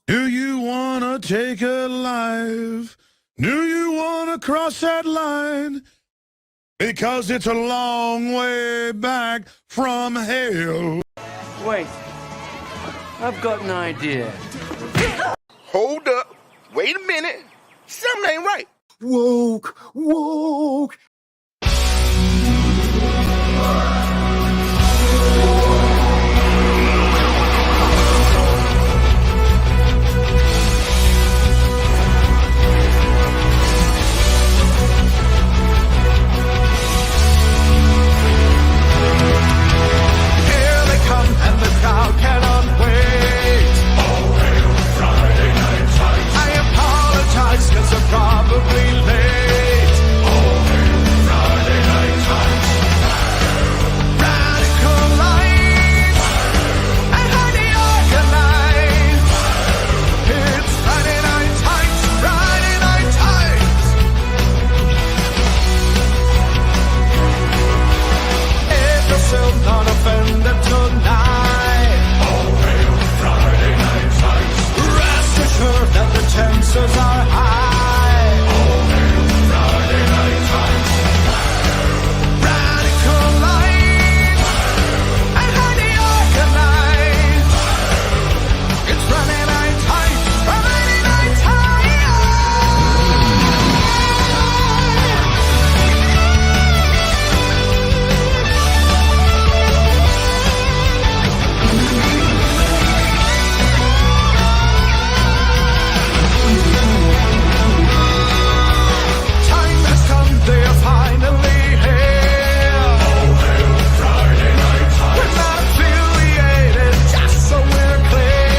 Do you want to take a life? Do you want to cross that line? Because it's a long way back from hell. Wait, I've got an idea. Hold up. Wait a minute. Something ain't right. Woke, woke. And the crowd cannot wait. Oh, hail Friday Night Tights. I apologize cause I'm probably late. Oh, hail Friday Night Tights. Radical lights and highly organized. It's Friday Night Tights, Friday Night Tights. If you're still not offended tonight, oh, hail Friday Night Tights. Rest assured that the chances are high. Oh, hail Friday Night Tights. Radical lights and highly organized. It's Friday Night Tights, Friday Night Tights. Time has come, they are finally here. Oh, hail Friday Night Tights. We're not affiliated, just so we're clear.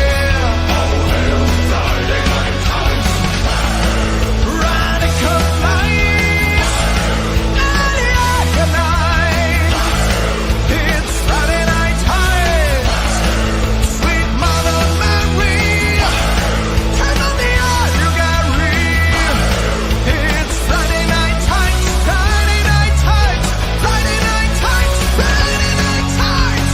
Oh, hail Friday Night Tights. Radical lights, highly organized. It's Friday Night Tights. Sweet Mother Mary, turn on the oil you got real. It's Friday Night Tights, Friday Night Tights, Friday Night Tights, Friday Night Tights, Friday Night Tights.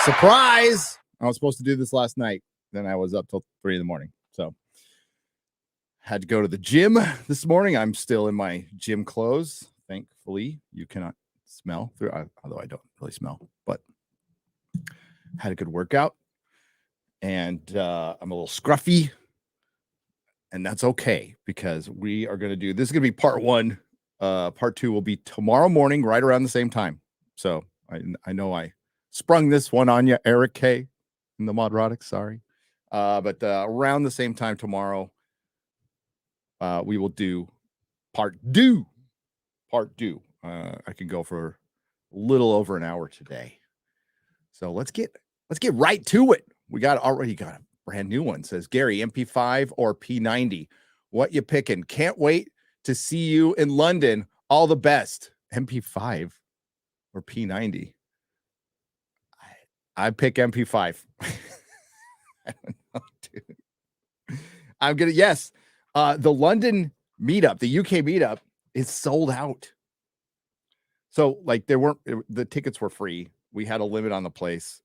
Surprise! I was supposed to do this last night. Then I was up till 3 in the morning. So had to go to the gym this morning. I'm still in my gym clothes. Thankfully, you cannot smell through, although I don't really smell, but had a good workout. And I'm a little scruffy. And that's okay because we are going to do this is going to be part one. Part two will be tomorrow morning, right around the same time. So I know I sprung this one on you, Eric K. in the Nerdrotic, sorry. But around the same time tomorrow, we will do part two. I can go for a little over an hour today. So let's get right to it. We already got a brand new one. It says Gary, MP5 or P90. What you picking? Can't wait to see you in London. All the best. MP5 or P90. I pick MP5. I don't know, dude. I'm gonna the London meetup, the UK meetup is sold out. So like the tickets were free. We had a limit on the place.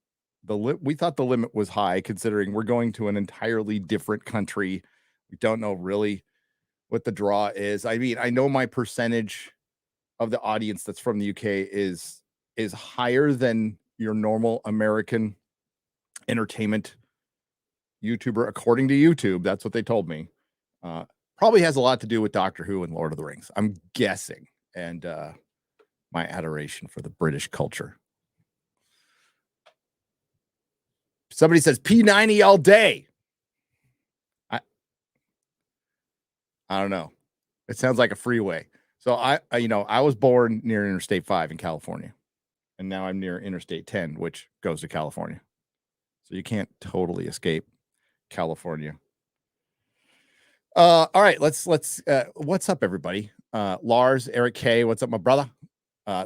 We thought the limit was high considering we're going to an entirely different country. We don't know really what the draw is. I mean, I know my percentage of the audience that's from the UK is higher than your normal American entertainment YouTuber, according to YouTube. That's what they told me. Probably has a lot to do with Doctor Who and Lord of the Rings, I'm guessing, and my adoration for the British culture. Somebody says P90 all day. I don't know. It sounds like a freeway. So I was born near Interstate 5 in California. And now I'm near Interstate 10, which goes to California. So you can't totally escape California. All right, let's what's up, everybody? Lars, Eric K, what's up, my brother?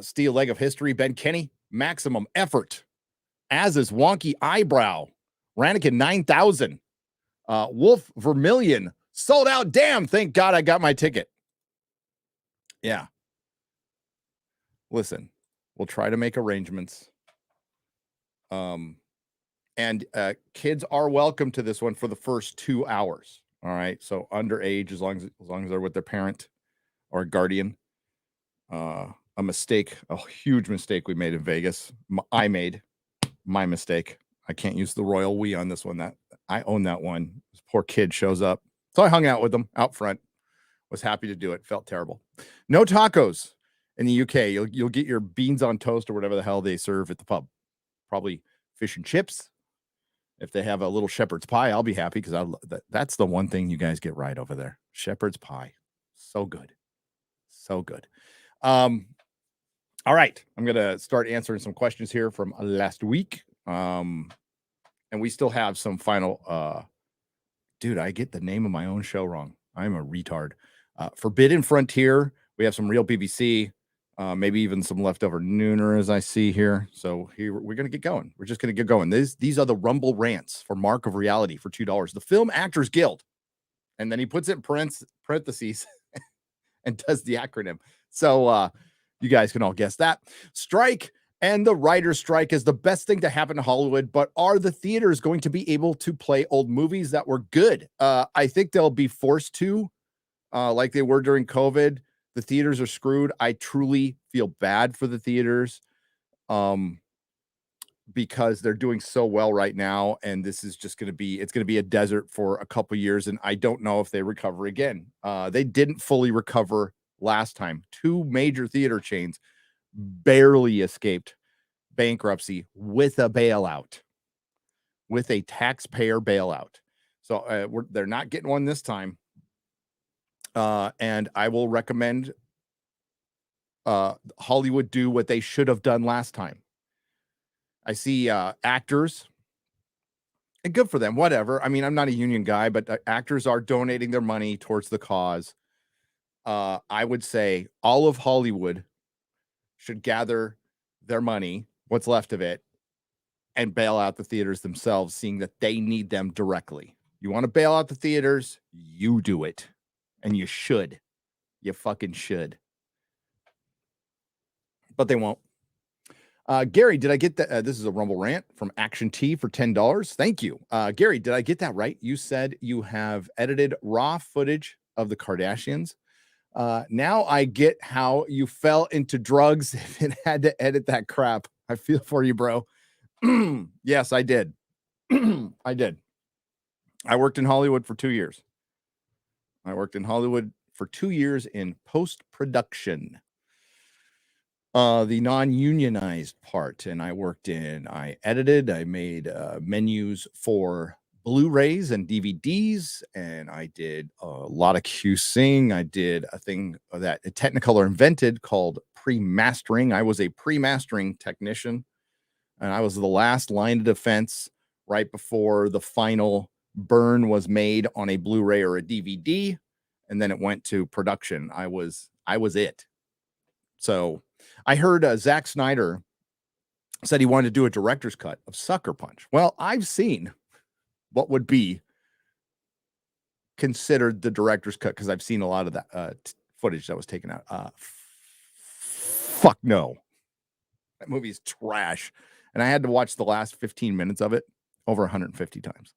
Steel Leg of History, Ben Kenny, Maximum Effort. Az's Wonky Eyebrow, Ranikin 9000, Wolf Vermilion, sold out. Damn, thank God I got my ticket. Yeah. Listen, we'll try to make arrangements. And kids are welcome to this one for the first 2 hours. All right. So underage, as long as they're with their parent or guardian. A mistake, a huge mistake we made in Vegas. I made my mistake. I can't use the royal we on this one. That I own that one. This poor kid shows up. So I hung out with them out front. Was happy to do it. Felt terrible. No tacos in the UK. You'll get your beans on toast or whatever the hell they serve at the pub. Probably fish and chips. If they have a little shepherd's pie, I'll be happy because that's the one thing you guys get right over there. Shepherd's pie. So good. So good. All right. I'm going to start answering some questions here from last week. And we still have some final, dude, I get the name of my own show wrong. I'm a retard. Forbidden Frontier. We have some real BBC, maybe even some leftover nooner as I see here. So here we're going to get going. We're just going to get going. These are the Rumble rants for Mark of Reality for $2. The Film Actors Guild. And then he puts it in parentheses and does the acronym. So, you guys can all guess that. Strike and the writer's strike is the best thing to happen to Hollywood, but are the theaters going to be able to play old movies that were good? I think they'll be forced to, like they were during COVID. The theaters are screwed. I truly feel bad for the theaters because they're doing so well right now, and this is just going to be a desert for a couple years, and I don't know if they recover again. They didn't fully recover last time. 2 major theater chains barely escaped bankruptcy with a bailout, with a taxpayer bailout. So they're not getting one this time. And I will recommend Hollywood do what they should have done last time. I see actors, and good for them, whatever. I mean, I'm not a union guy, but actors are donating their money towards the cause. I would say all of Hollywood should gather their money, what's left of it, and bail out the theaters themselves, seeing that they need them directly. You want to bail out the theaters, you do it. And you should. You fucking should. But they won't. Gary, did I get that? This is a Rumble rant from Action T for $10. Thank you. Gary, did I get that right? You said you have edited raw footage of the Kardashians. Now I get how you fell into drugs and had to edit that crap. I feel for you, bro. Yes, I did. I did. I worked in Hollywood for 2 years. I worked in Hollywood for 2 years in post-production. The non-unionized part. And I edited, I made menus for Blu-rays and DVDs, and I did a lot of QCing. I did a thing that Technicolor invented called pre-mastering. I was a pre-mastering technician, and I was the last line of defense right before the final burn was made on a Blu-ray or a DVD, and then it went to production. I was it. So I heard Zack Snyder said he wanted to do a director's cut of Sucker Punch. Well, I've seen what would be considered the director's cut because I've seen a lot of that footage that was taken out. Fuck no. That movie is trash. And I had to watch the last 15 minutes of it over 150 times.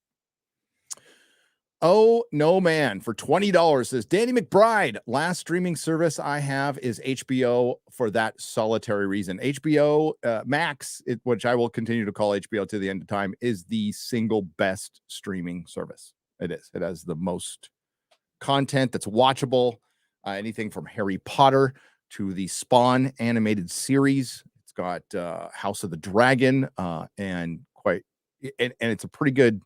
Oh, no, man. For $20, says Danny McBride. Last streaming service I have is HBO for that solitary reason. HBO Max, which I will continue to call HBO to the end of time, is the single best streaming service. It is. It has the most content that's watchable. Anything from Harry Potter to the Spawn animated series. It's got House of the Dragon and it's a pretty good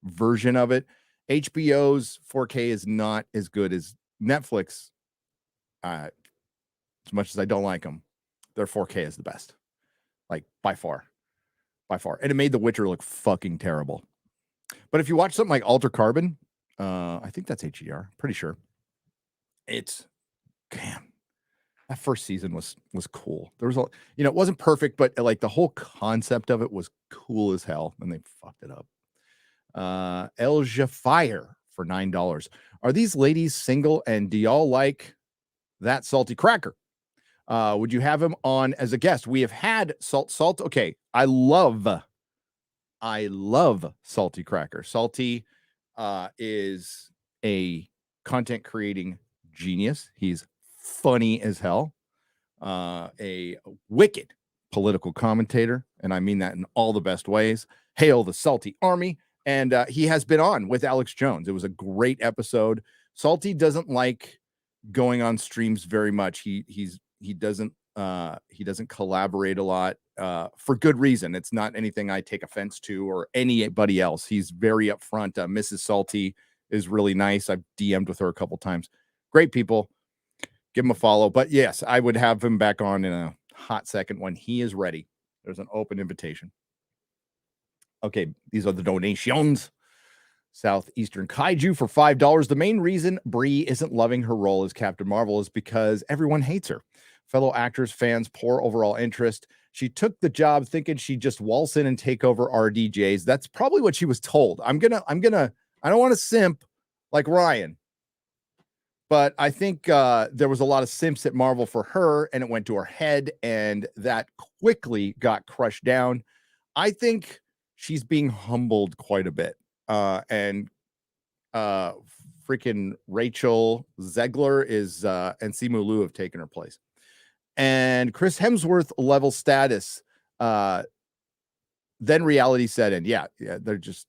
version of it. HBO's 4K is not as good as Netflix. As much as I don't like them, their 4K is the best. Like by far. And it made The Witcher look fucking terrible. But if you watch something like Alter Carbon, I think that's HDR, pretty sure. It's, damn, that first season was cool. There was a, it wasn't perfect, but like the whole concept of it was cool as hell, and they fucked it up. Elja Fire for $9. Are these ladies single, and do y'all like that salty cracker? Would you have him on as a guest? We have had salt. Okay, I love Salty Cracker. Salty is a content creating genius. He's funny as hell. A wicked political commentator, and I mean that in all the best ways. Hail the Salty Army. And he has been on with Alex Jones. It was a great episode. Salty doesn't like going on streams very much. He doesn't collaborate a lot for good reason. It's not anything I take offense to or anybody else. He's very upfront. Mrs. Salty is really nice. I've DM'd with her a couple times. Great people. Give him a follow. But yes, I would have him back on in a hot second when he is ready. There's an open invitation. Okay, these are the donations. Southeastern Kaiju for $5. The main reason Brie isn't loving her role as Captain Marvel is because everyone hates her. Fellow actors, fans, poor overall interest. She took the job thinking she'd just waltz in and take over RDJs. That's probably what she was told. I don't want to simp like Ryan, but I think there was a lot of simps at Marvel for her, and it went to her head, and that quickly got crushed down. I think she's being humbled quite a bit. And freaking Rachel Zegler and Simu Liu have taken her place. And Chris Hemsworth level status. Then reality set in. Yeah, they're just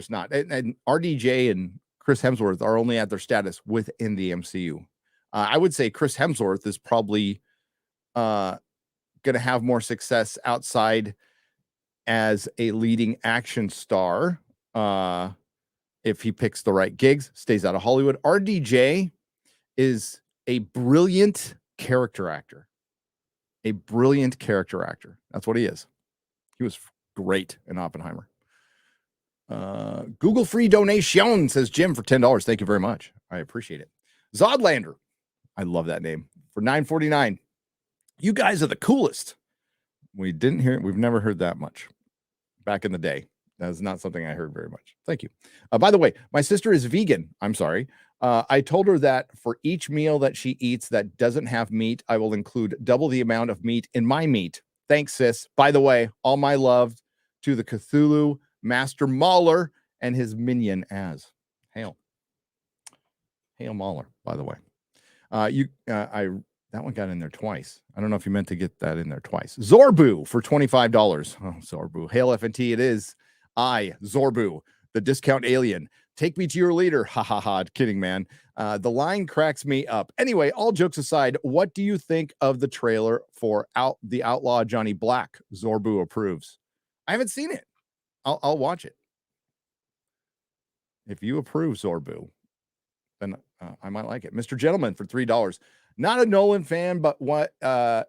not. And RDJ and Chris Hemsworth are only at their status within the MCU. I would say Chris Hemsworth is probably going to have more success outside as a leading action star if he picks the right gigs, stays out of Hollywood. RDJ is a brilliant character actor. That's what he is. He was great in Oppenheimer. Google free donation, says Jim, for $10. Thank you very much. I appreciate it. Zodlander, I love that name, for $9.49. You guys are the coolest. We didn't hear it. We've never heard that much back in the day. That is not something I heard very much. Thank you. By the way, my sister is vegan. I'm sorry. I told her that for each meal that she eats that doesn't have meat, I will include double the amount of meat in my meat. Thanks, sis. By the way, all my love to the Cthulhu Master Mauler and his minion Az. Hail Mauler, by the way. That one got in there twice. I don't know if you meant to get that in there twice. Zorbu for $25. Oh, Zorbu. Hail FNT. It is I, Zorbu, the discount alien. Take me to your leader. Ha ha ha. Kidding, man. The line cracks me up. Anyway, all jokes aside, what do you think of the trailer for the Outlaw Johnny Black? Zorbu approves. I haven't seen it. I'll watch it. If you approve, Zorbu, then I might like it. Mr. Gentleman for $3. Not a Nolan fan, but what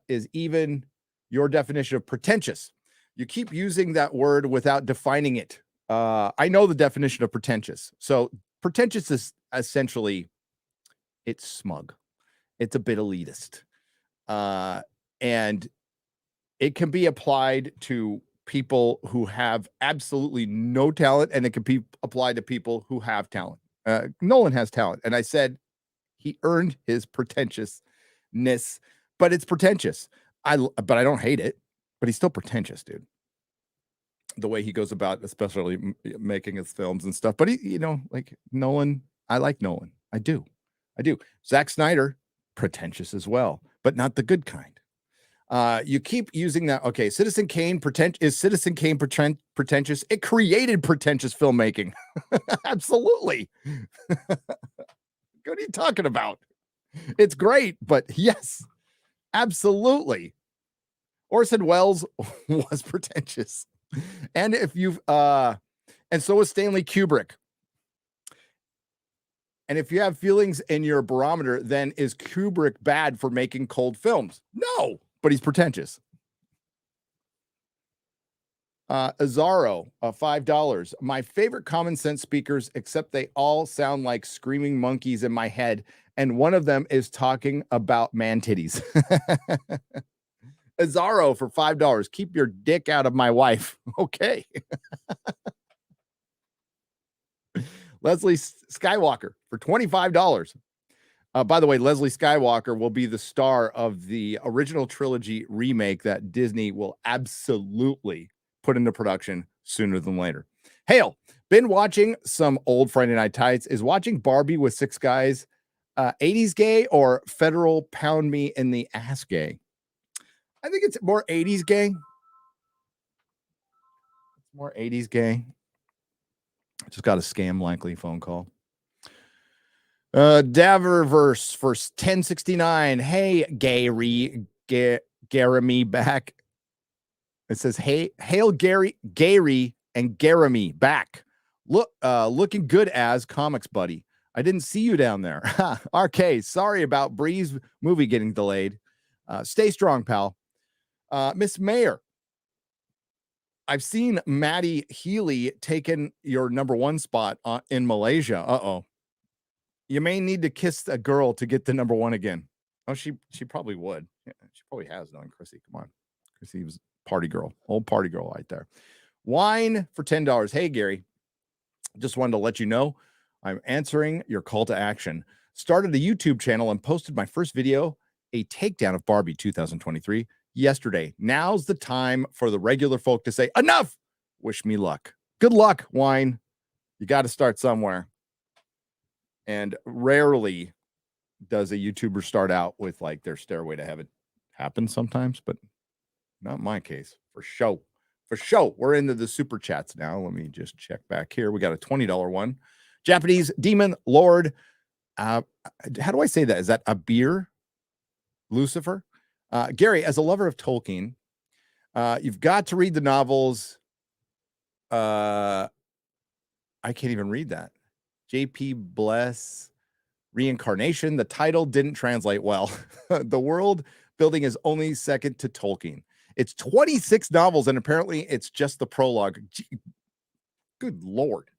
is even your definition of pretentious? You keep using that word without defining it. I know the definition of pretentious. So pretentious is essentially, it's smug. It's a bit elitist. And it can be applied to people who have absolutely no talent, and it can be applied to people who have talent. Nolan has talent. And I said, he earned his pretentiousness, but it's pretentious. But I don't hate it, but he's still pretentious, dude. The way he goes about, especially making his films and stuff. But he, like Nolan, I like Nolan. I do. Zack Snyder, pretentious as well, but not the good kind. You keep using that. Okay, Citizen Kane is Citizen Kane pretentious? It created pretentious filmmaking. Absolutely. What are you talking about? It's great, but yes, absolutely. Orson Welles was pretentious. And if you've and so was Stanley Kubrick. And if you have feelings in your barometer, then is Kubrick bad for making cold films? No, but he's pretentious. Azaro, $5. My favorite common sense speakers, except they all sound like screaming monkeys in my head. And one of them is talking about man titties. Azaro for $5. Keep your dick out of my wife. Okay. Leslie Skywalker for $25. By the way, Leslie Skywalker will be the star of the original trilogy remake that Disney will absolutely put into production sooner than later. Hail, been watching some old Friday Night Tights. Is watching Barbie with 6 guys 80s gay or federal pound me in the ass gay? I think it's more 80s gay. It's more 80s gay. Just got a scam likely phone call. Daververse for 1069. Hey, Gary, Garamy back. It says, hey, hail Gary, and Garamy back. Looking good as comics buddy. I didn't see you down there. RK, sorry about Bree's movie getting delayed. Stay strong, pal. Miss Mayor, I've seen Maddie Healy taking your #1 spot in Malaysia. Uh-oh. You may need to kiss a girl to get the #1 again. Oh, she probably would. Yeah, she probably has, knowing Chrissy. Come on. Chrissy was party girl. Old party girl right there. Wine for $10. Hey, Gary. Just wanted to let you know I'm answering your call to action. Started a YouTube channel and posted my first video, a takedown of Barbie 2023, yesterday. Now's the time for the regular folk to say, enough! Wish me luck. Good luck, Wine. You got to start somewhere. And rarely does a YouTuber start out with like their stairway to heaven. Happens sometimes, but not in my case. For show. For show. We're into the super chats now. Let me just check back here. We got a $20 one. Japanese Demon Lord. How do I say that? Is that a beer? Lucifer? Gary, as a lover of Tolkien, you've got to read the novels. I can't even read that. J.P. Bless Reincarnation. The title didn't translate well. The world building is only second to Tolkien. It's 26 novels, and apparently it's just the prologue. Good Lord.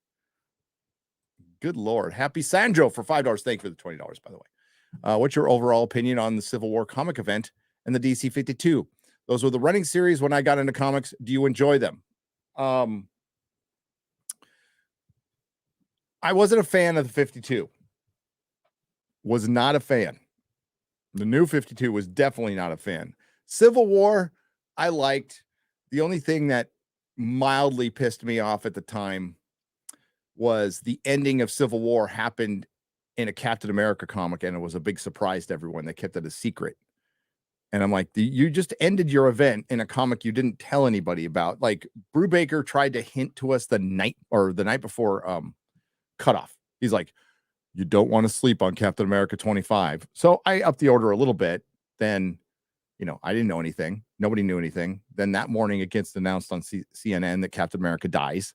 Good Lord. Happy Sandro for $5. Thank you for the $20, by the way. What's your overall opinion on the Civil War comic event and the DC 52? Those were the running series when I got into comics. Do you enjoy them? I wasn't a fan of the 52. Was not a fan. The new 52 was definitely not a fan. Civil War, I liked. The only thing that mildly pissed me off at the time was the ending of Civil War happened in a Captain America comic, and it was a big surprise to everyone. They kept it a secret. And I'm like, you just ended your event in a comic you didn't tell anybody about. Like, Brubaker tried to hint to us the night before cutoff. He's like, you don't want to sleep on Captain America 25. So I upped the order a little bit. Then, I didn't know anything. Nobody knew anything. Then that morning it gets announced on CNN that Captain America dies.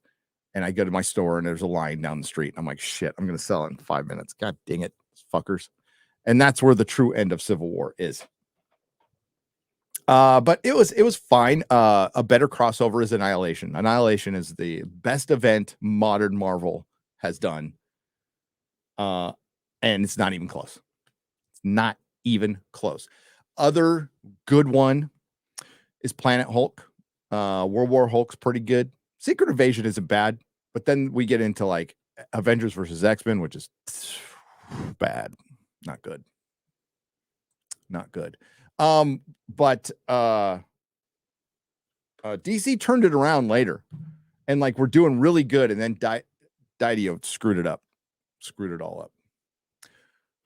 And I go to my store and there's a line down the street. I'm like, shit, I'm going to sell it in 5 minutes. God dang it, fuckers. And that's where the true end of Civil War is. But it was fine. A better crossover is Annihilation. Annihilation is the best event modern Marvel has done. And it's not even close. It's not even close. Other good one is Planet Hulk. World War Hulk's pretty good. Secret Invasion isn't bad, but then we get into like Avengers versus X-Men, which is bad. Not good. Not good. But DC turned it around later and like we're doing really good, and then Didio screwed it up. Screwed it all up.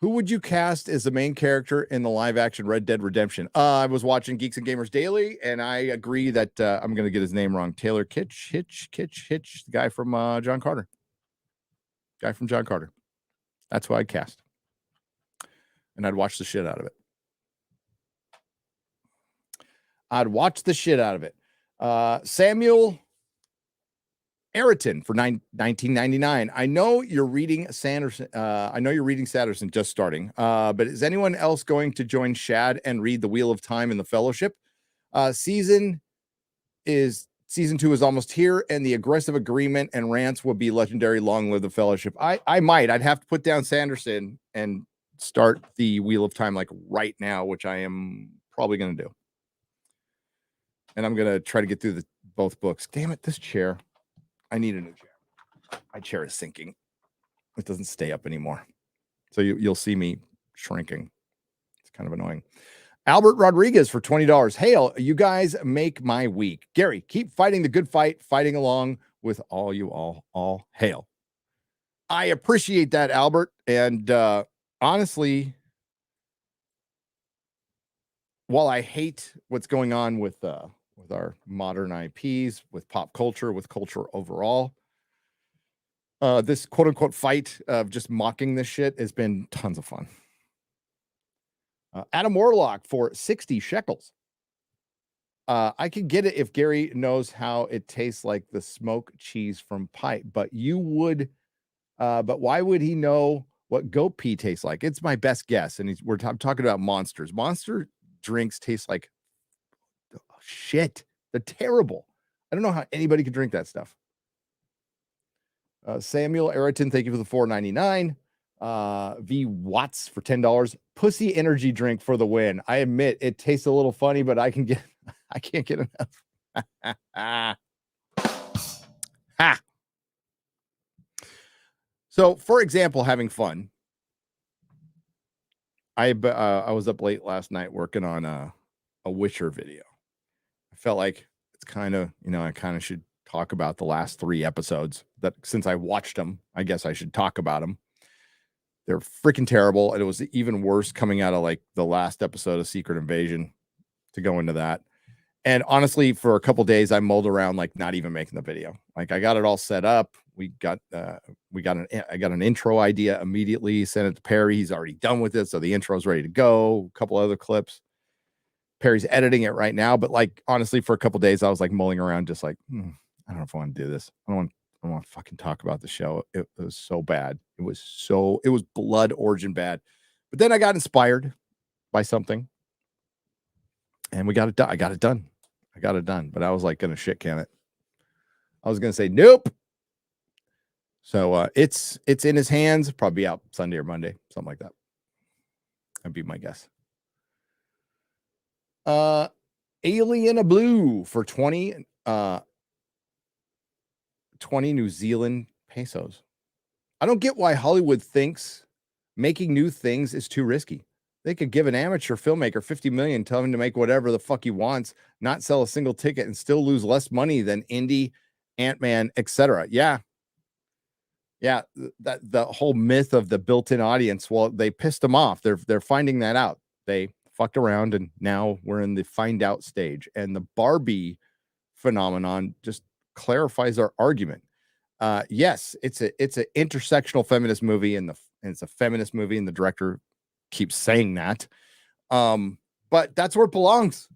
Who would you cast as the main character in the live action Red Dead Redemption? I was watching Geeks and Gamers Daily, and I agree that I'm going to get his name wrong. Taylor Hitch, the guy from John Carter. Guy from John Carter. That's who I'd cast. And I'd watch the shit out of it. I'd watch the shit out of it. Samuel Ayrton for $19.99. I know you're reading Sanderson. I know you're reading Sanderson just starting. But is anyone else going to join Shad and read The Wheel of Time in the Fellowship? Season is Season 2 is almost here, and the aggressive agreement and rants will be legendary. Long live the Fellowship. I might. I'd have to put down Sanderson and start the Wheel of Time like right now, which I am probably going to do. And I'm going to try to get through both books. Damn it, this chair. I need a new chair. My chair is sinking. It doesn't stay up anymore. So you'll see me shrinking. It's kind of annoying. Albert Rodriguez for $20. Hail, you guys make my week. Gary, keep fighting the good fight, fighting along with all you all hail. I appreciate that, Albert. And honestly, while I hate what's going on with our modern IPs, with pop culture, with culture overall, this quote unquote fight of just mocking this shit has been tons of fun. Adam Warlock for 60 shekels. I could get it if Gary knows how it tastes like the smoked cheese from pipe, but why would he know what goat pee tastes like? It's my best guess. And we're talking about monsters. Monster drinks taste like shit. They're terrible. I don't know how anybody could drink that stuff. Samuel Eriton, thank you for the $4.99. V Watts for $10. Pussy energy drink for the win. I admit it tastes a little funny, but I can't get enough. Ha. So, for example, having fun. I was up late last night working on a Witcher video. I felt like it's kind of, I kind of should talk about the last 3 episodes that since I watched them, I guess I should talk about them. They're freaking terrible. And it was even worse coming out of like the last episode of Secret Invasion to go into that. And honestly, for a couple days, I mulled around, like not even making the video. Like I got it all set up. I got an intro idea immediately, sent it to Perry. He's already done with it. So the intro is ready to go. A couple other clips. Perry's editing it right now. But like, honestly, for a couple days, I was like mulling around, just like, I don't know if I want to do this. I don't want to fucking talk about the show. It was so bad. It was blood origin bad. But then I got inspired by something and we got it done. I got it done. But I was like going to shit can it. I was going to say, nope. So it's in his hands, probably out Sunday or Monday, something like that. That'd be my guess. Alien Blue for 20 New Zealand pesos. I don't get why Hollywood thinks making new things is too risky. They could give an amateur filmmaker $50 million, tell him to make whatever the fuck he wants, not sell a single ticket, and still lose less money than indie, Ant-Man, etc. Yeah, that the whole myth of the built-in audience. Well, they pissed them off. They're finding that out. They fucked around, and now we're in the find out stage. And the Barbie phenomenon just clarifies our argument. Yes, it's an intersectional feminist movie, and it's a feminist movie, and the director keeps saying that. But that's where it belongs.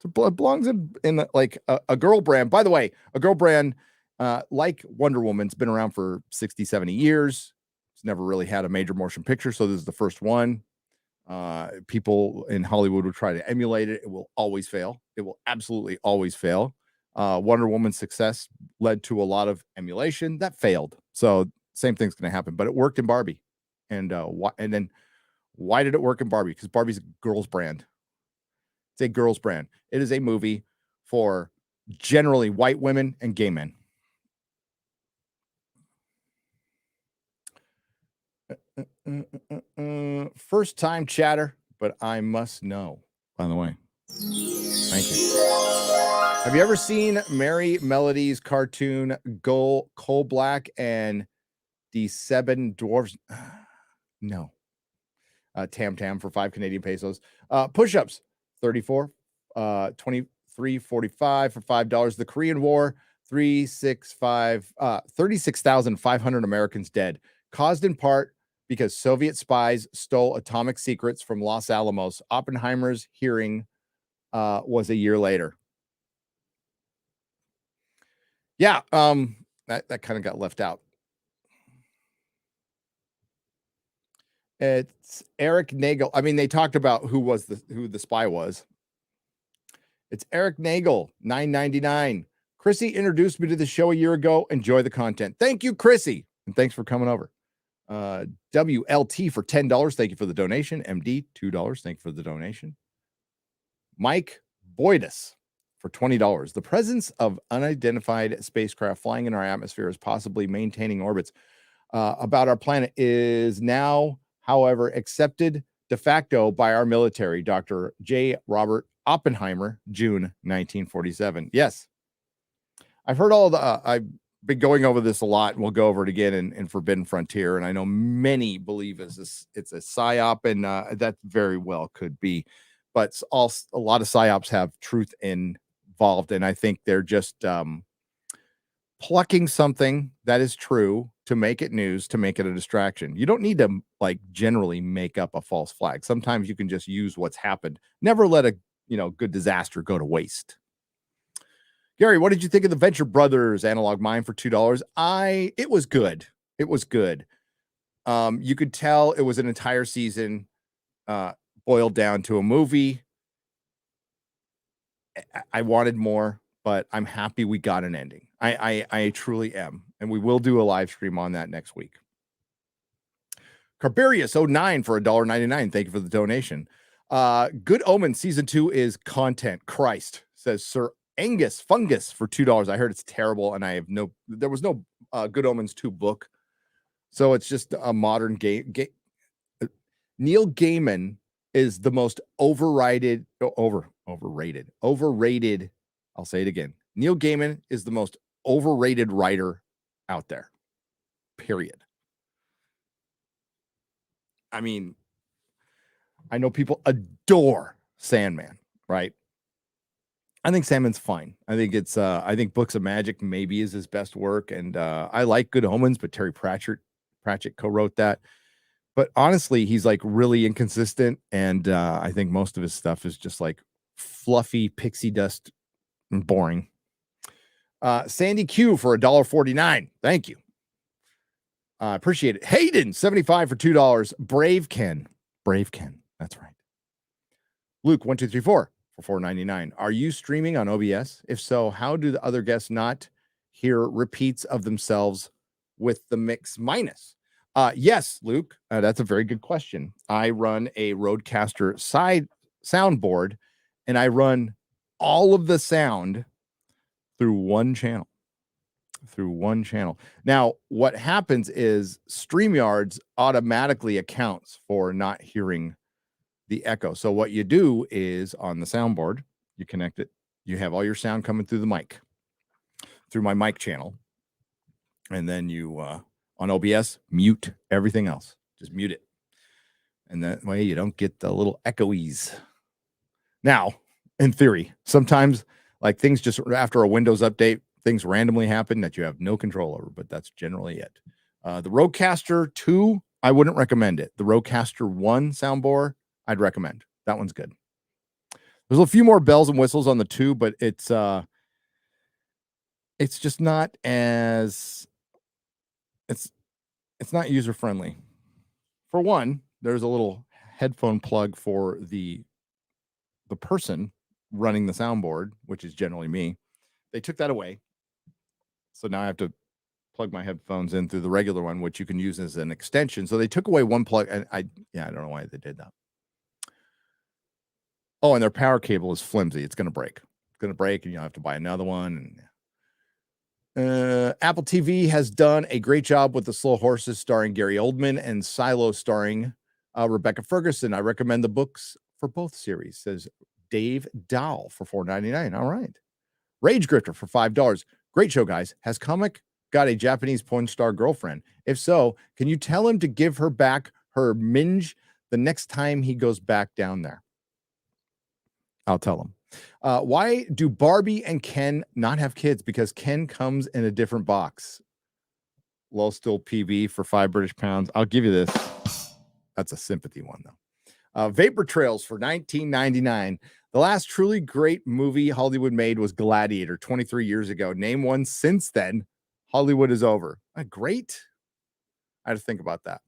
It belongs in like a girl brand. By the way, a girl brand like Wonder Woman's been around for 60, 70 years. It's never really had a major motion picture, so this is the first one. People in Hollywood will try to emulate it. It will always fail. It will absolutely always fail. Wonder Woman's success led to a lot of emulation that failed. So same thing's going to happen, but it worked in Barbie. And why did it work in Barbie? Because Barbie's a girl's brand. It's a girl's brand. It is a movie for generally white women and gay men. First time chatter, but I must know, by the way. Thank you. Have you ever seen Mary Melody's cartoon Coal Black and the Seven Dwarfs? No. Tam Tam for 5 Canadian pesos. Push-ups, 34, 23.45 for $5. The Korean War, 36,500 Americans dead, caused in part because Soviet spies stole atomic secrets from Los Alamos. Oppenheimer's hearing was a year later. Yeah, that kind of got left out. It's Eric Nagel. I mean, they talked about who the spy was. It's Eric Nagel, $9.99 Chrissy introduced me to the show a year ago. Enjoy the content. Thank you, Chrissy. And thanks for coming over. WLT for $10. Thank you for the donation. MD, $2. Thank you for the donation. Mike Boydus for $20. The presence of unidentified spacecraft flying in our atmosphere is possibly maintaining orbits about our planet is now, however, accepted de facto by our military. Dr. J. Robert Oppenheimer, June 1947. Yes. I've heard all the, I've been going over this a lot, and we'll go over it again in Forbidden Frontier. And I know many believe it's a psyop, and that very well could be. But a lot of psyops have truth involved. And I think they're just plucking something that is true to make it news, to make it a distraction. You don't need to generally make up a false flag. Sometimes you can just use what's happened. Never let a good disaster go to waste. Gary, what did you think of the Venture Brothers Analog Mine for $2? It was good. It was good. You could tell it was an entire season boiled down to a movie. I wanted more, but I'm happy we got an ending. I truly am. And we will do a live stream on that next week. Carbarius09 for $1.99. Thank you for the donation. Good Omen Season 2 is content. Christ, says Sir Angus Fungus for $2. I heard it's terrible, and there was no Good Omens 2 book. So it's just a modern game. Neil Gaiman is the most overrated. I'll say it again. Neil Gaiman is the most overrated writer out there. Period. I mean, I know people adore Sandman, right? I think Sandman's fine. I think Books of Magic maybe is his best work, and I like Good Omens, but Terry Pratchett co-wrote that. But honestly, he's really inconsistent, and I think most of his stuff is just fluffy pixie dust and boring. Sandy Q for $1.49. Thank you. Appreciate it. Hayden, 75 for $2. Brave Ken. That's right. Luke, 1234 for $4.99. Are you streaming on OBS? If so, how do the other guests not hear repeats of themselves with the mix minus? Yes, Luke, that's a very good question. I run a Rodecaster side soundboard, and I run all of the sound through one channel. Now, what happens is StreamYards automatically accounts for not hearing the echo. So what you do is on the soundboard, you connect it. You have all your sound coming through the mic, through my mic channel. And then you, on OBS, mute everything else. Just mute it. And that way you don't get the little echoes. Now, in theory, sometimes things just after a Windows update, things randomly happen that you have no control over, but that's generally it. The Rodecaster 2, I wouldn't recommend it. The Rodecaster 1 soundboard, I'd recommend. That one's good. There's a few more bells and whistles on the 2, but it's just not as it's not user friendly. For one, there's a little headphone plug for the person running the soundboard, which is generally me. They took that away. So now I have to plug my headphones in through the regular one, which you can use as an extension. So they took away one plug, and I don't know why they did that. Oh, and their power cable is flimsy. It's going to break. And you'll have to buy another one. And Apple TV has done a great job with The Slow Horses starring Gary Oldman and Silo starring Rebecca Ferguson. I recommend the books for both series, says Dave Dow for $4.99. All right. Rage Grifter for $5. Great show, guys. Has Comic got a Japanese porn star girlfriend? If so, can you tell him to give her back her minge the next time he goes back down there? I'll tell him. Why do Barbie and Ken not have kids? Because Ken comes in a different box. Low still PB for £5 I'll give you this. That's a sympathy one, though. Vapor Trails for $19.99. The last truly great movie Hollywood made was Gladiator 23 years ago. Name one since then. Hollywood is over. Great. I had to think about that.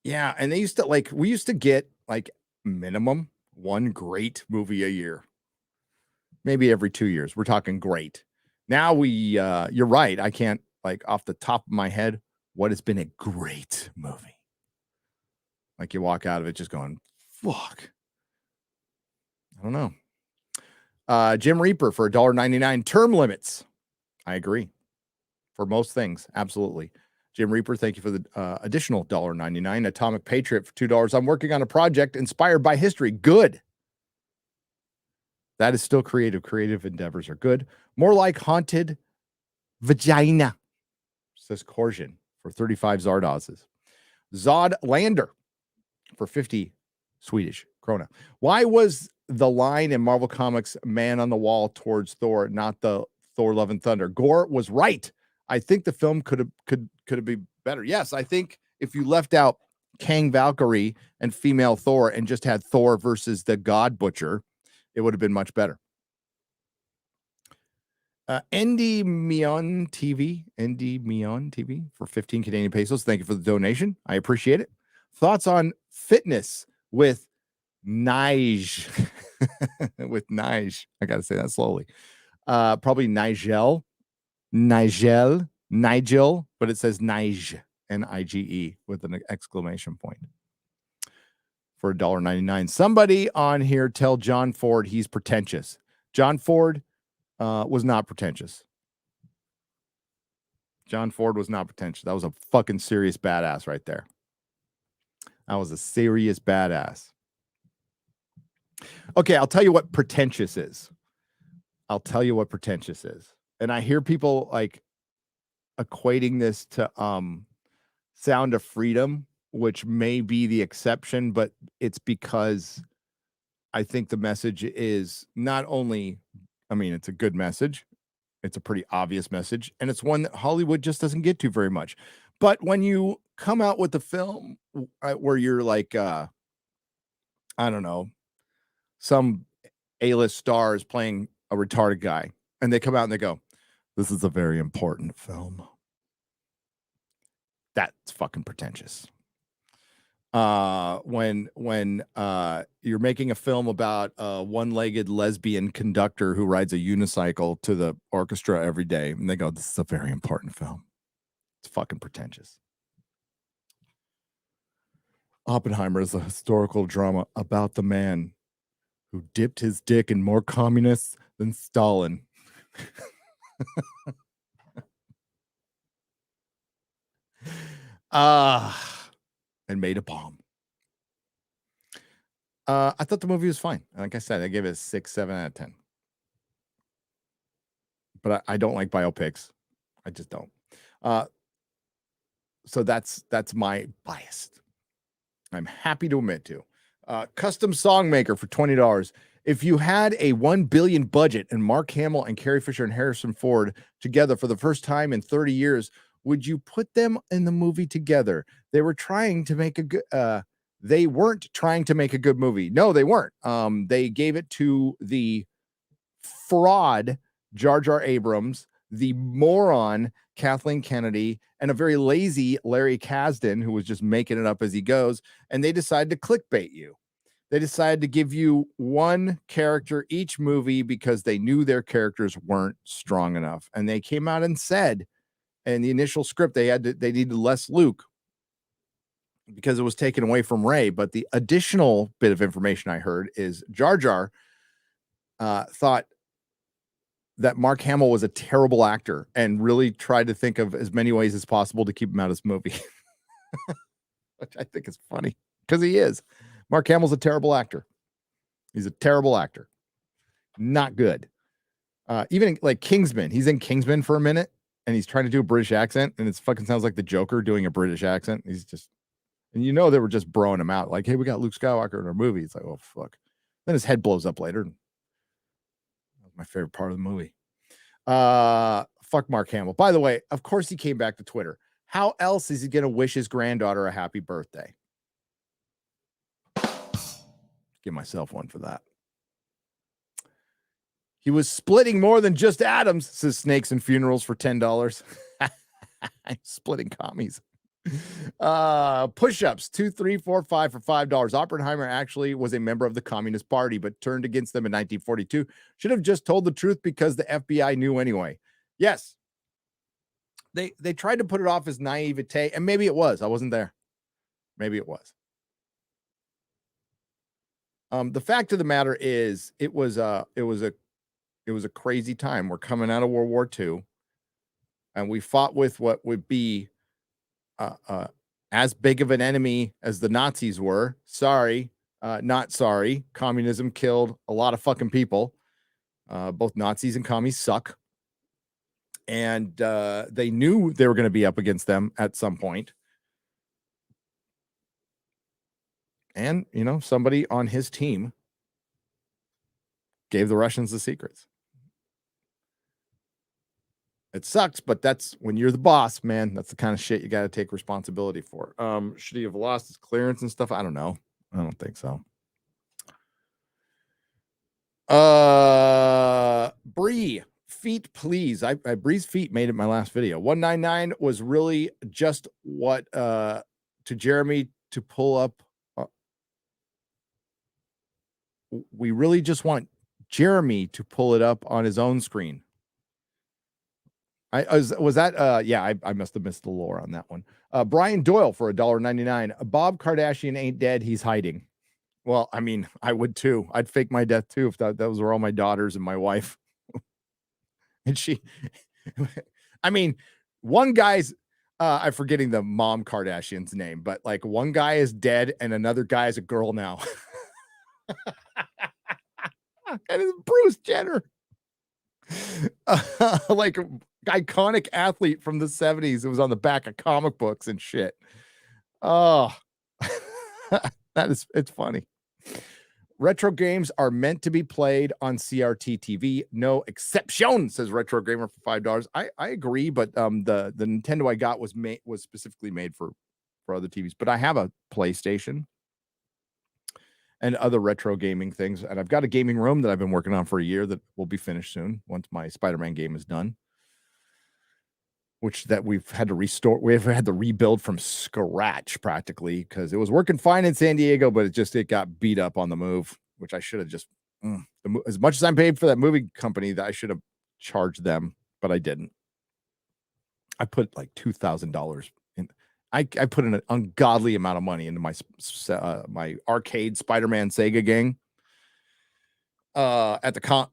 Yeah, and they used to we used to get minimum One great movie a year. Maybe every 2 years. We're talking great. Now you're right. I can't, like, off the top of my head, what has been a great movie? Like, you walk out of it just going, fuck. I don't know. Jim Reaper for $1.99. Term limits. I agree. For most things, absolutely. Jim Reaper, thank you for the additional $1.99. Atomic Patriot for $2. I'm working on a project inspired by history. Good. That is still creative. Creative endeavors are good. More like haunted vagina, says Corsian for 35 Zardoses. Zod Lander for 50 Swedish krona. Why was the line in Marvel Comics man on the wall towards Thor, not the Thor Love and Thunder? Gore was right. I think the film could have been better. Yes, I think if you left out Kang Valkyrie and female Thor and just had Thor versus the God Butcher, it would have been much better. ND Mion TV for 15 Canadian pesos. Thank you for the donation. I appreciate it. Thoughts on fitness with Nige? With Nige. I got to say that slowly. Probably Nigel, but it says Nige, Nige with an exclamation point. For $1.99. Somebody on here tell John Ford he's pretentious. John Ford was not pretentious. John Ford was not pretentious. That was a fucking serious badass right there. That was a serious badass. Okay, I'll tell you what pretentious is. And I hear people like equating this to Sound of Freedom, which may be the exception, but it's because I think the message is not only, I mean, it's a good message. It's a pretty obvious message. And it's one that Hollywood just doesn't get to very much. But when you come out with the film where you're like, I don't know, some A-list star is playing a retarded guy, and they come out and they go, this is a very important film. That's fucking pretentious. When you're making a film about a one-legged lesbian conductor who rides a unicycle to the orchestra every day, and they go, this is a very important film. It's fucking pretentious. Oppenheimer is a historical drama about the man who dipped his dick in more communists than Stalin. And made a bomb. I thought the movie was fine. Like I said, I gave it a 6, 7 out of 10. But I don't like biopics. I just don't. So that's my bias. I'm happy to admit to. Custom song maker for $20. If you had a $1 billion budget and Mark Hamill and Carrie Fisher and Harrison Ford together for the first time in 30 years, would you put them in the movie together? They weren't trying to make a good movie. No, they weren't. They gave it to the fraud Jar Jar Abrams, the moron Kathleen Kennedy, and a very lazy Larry Kasdan, who was just making it up as he goes. And they decided to clickbait you. They decided to give you one character each movie because they knew their characters weren't strong enough. And they came out and said, in the initial script, they needed less Luke because it was taken away from Rey. But the additional bit of information I heard is Jar Jar thought that Mark Hamill was a terrible actor and really tried to think of as many ways as possible to keep him out of this movie, which I think is funny because he is. Mark Hamill's a terrible actor. He's a terrible actor. Not good. Even like Kingsman, he's in Kingsman for a minute and he's trying to do a British accent and it fucking sounds like the Joker doing a British accent. He's just, and you know, they were just broing him out. Like, hey, we got Luke Skywalker in our movie. It's like, oh, fuck. Then his head blows up later. That was my favorite part of the movie. Fuck Mark Hamill. By the way, of course he came back to Twitter. How else is he going to wish his granddaughter a happy birthday? Give myself one for that. He was splitting more than just atoms, says Snakes and Funerals for $10. Splitting commies. Push-ups 2, 3, 4, 5 for $5. Oppenheimer actually was a member of the Communist Party, but turned against them in 1942. Should have just told the truth because the FBI knew anyway. Yes. They tried to put it off as naivete, and maybe it was. I wasn't there. Maybe it was. The fact of the matter is, it was a crazy time. We're coming out of World War II, and we fought with what would be as big of an enemy as the Nazis were. Sorry, not sorry. Communism killed a lot of fucking people. Both Nazis and commies suck. And they knew they were going to be up against them at some point. And, you know, somebody on his team gave the Russians the secrets. It sucks, but that's when you're the boss, man. That's the kind of shit you got to take responsibility for. Should he have lost his clearance and stuff? I don't know. I don't think so. Bree, feet, please. Bree's feet made it my last video. 199 was really just what to Jeremy to pull up. We really just want Jeremy to pull it up on his own screen. I must have missed the lore on that one. Brian Doyle for $1.99. Bob Kardashian ain't dead. He's hiding. Well, I mean, I would too. I'd fake my death too if those were all my daughters and my wife. And she, I mean, one guy's, I'm forgetting the mom Kardashian's name, but like one guy is dead and another guy is a girl now. And it's Bruce Jenner. Like iconic athlete from the 70s. It was on the back of comic books and shit. Oh, it's funny. Retro games are meant to be played on CRT TV. No exception, says Retro Gamer for $5. I agree, but the Nintendo I got was specifically made for other TVs. But I have a PlayStation and other retro gaming things. And I've got a gaming room that I've been working on for a year that will be finished soon once my Spider-Man game is done, which that we've had to restore. We've had to rebuild from scratch practically because it was working fine in San Diego, but it got beat up on the move, which I should have just, as much as I'm paid for that movie company, that I should have charged them, but I didn't. I put like $2,000 in. I put in an ungodly amount of money into my arcade Spider-Man Sega gang. At the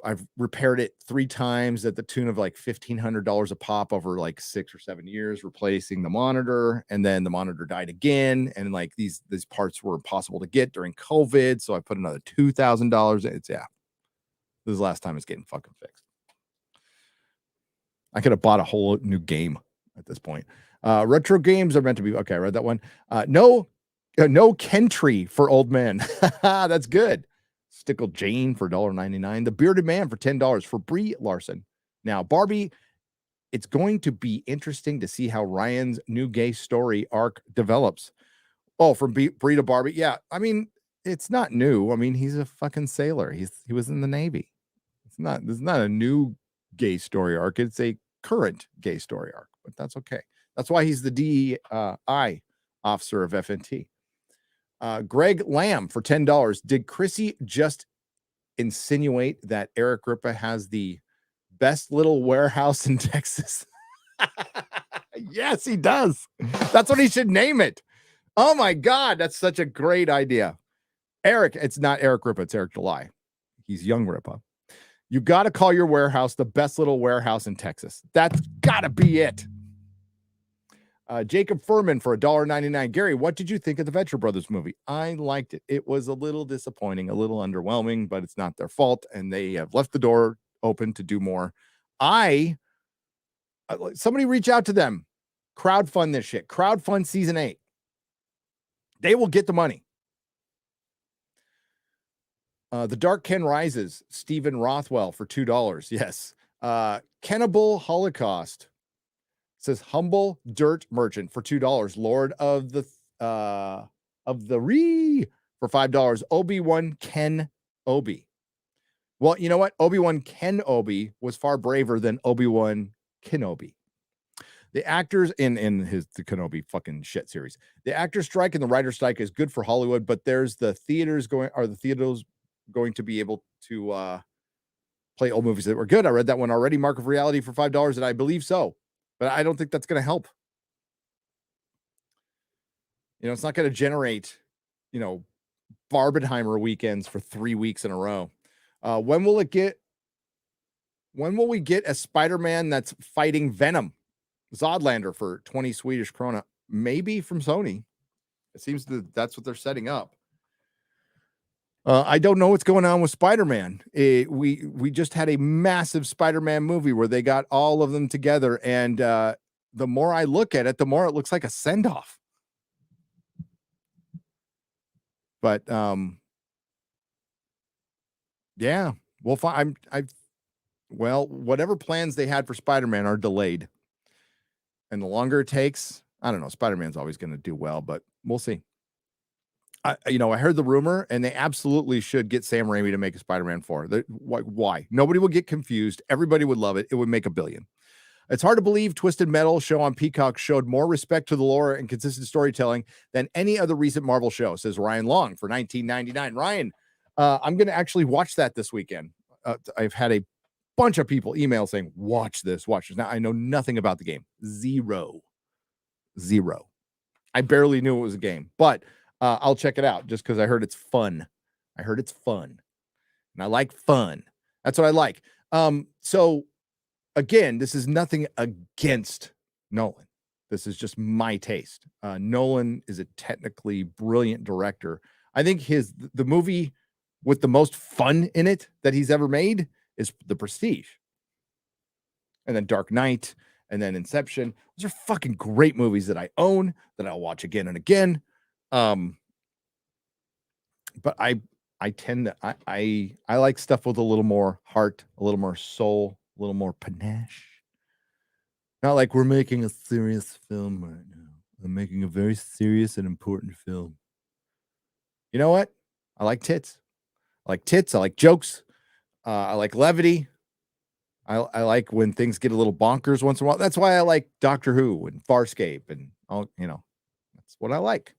I've repaired it 3 times at the tune of like $1,500 a pop over like 6 or 7 years, replacing the monitor, and then the monitor died again, and like these parts were impossible to get during COVID, so I put another $2,000. This is the last time it's getting fucking fixed. I could have bought a whole new game at this point. Retro games are meant to be okay. I read that one. No Kentry for old men. That's good. Stickle Jane for $1.99. The Bearded Man for $10 for Brie Larson. Now, Barbie, it's going to be interesting to see how Ryan's new gay story arc develops. Oh, from Brie to Barbie. Yeah, I mean, it's not new. I mean, he's a fucking sailor. He was in the Navy. It's not a new gay story arc. It's a current gay story arc, but that's okay. That's why he's the DEI officer of FNT. Greg Lamb for $10. Did Chrissy just insinuate that Eric Ripa has the best little warehouse in Texas? Yes, he does. That's what he should name it. Oh my God, that's such a great idea. Eric, it's not Eric Ripa, it's Eric July. He's young Ripa. You got to call your warehouse the best little warehouse in Texas. That's got to be it. Jacob Furman for $1.99. Gary, what did you think of the Venture Brothers movie? I liked it. It was a little disappointing, a little underwhelming, but it's not their fault, and they have left the door open to do more. Somebody reach out to them. Crowdfund this shit. Crowdfund season 8. They will get the money. The Dark Ken Rises. Stephen Rothwell for $2. Yes. Cannibal Holocaust. Says humble dirt merchant for $2. Lord of the Ree for $5. Obi-Wan Ken Obi. Well, you know what? Obi-Wan Ken Obi was far braver than Obi-Wan Kenobi. The actors in the Kenobi fucking shit series. The actors strike and the writer strike is good for Hollywood, but there's the theaters going to be able to play old movies that were good. I read that one already. Mark of Reality for $5, and I believe so, but I don't think that's going to help. It's not going to generate, Barbenheimer weekends for 3 weeks in a row. When will we get a Spider-Man that's fighting Venom? Zodlander for 20 Swedish krona, maybe from Sony. It seems that's what they're setting up. I don't know what's going on with Spider-Man. We just had a massive Spider-Man movie where they got all of them together, and the more I look at it, the more it looks like a send-off. But yeah, we'll find. Well, whatever plans they had for Spider-Man are delayed. And the longer it takes, I don't know. Spider-Man's always going to do well, but we'll see. I heard the rumor, and they absolutely should get Sam Raimi to make a Spider-Man 4. Why? Nobody will get confused. Everybody would love it. It would make $1 billion. It's hard to believe Twisted Metal show on Peacock showed more respect to the lore and consistent storytelling than any other recent Marvel show, says Ryan Long for $19.99. Ryan, I'm going to actually watch that this weekend. I've had a bunch of people email saying, watch this. Now, I know nothing about the game. Zero. I barely knew it was a game, but I'll check it out just because I heard it's fun. And I like fun. That's what I like. So again, this is nothing against Nolan. This is just my taste. Nolan is a technically brilliant director. I think the movie with the most fun in it that he's ever made is The Prestige. And then Dark Knight, and then Inception. Those are fucking great movies that I own, that I'll watch again and again. But I tend to I like stuff with a little more heart, a little more soul, a little more panache. Not like we're making a serious film right now. I'm making a very serious and important film. You know what? I like tits. I like jokes. I like levity. I like when things get a little bonkers once in a while. That's why I like Doctor Who and Farscape and all, that's what I like.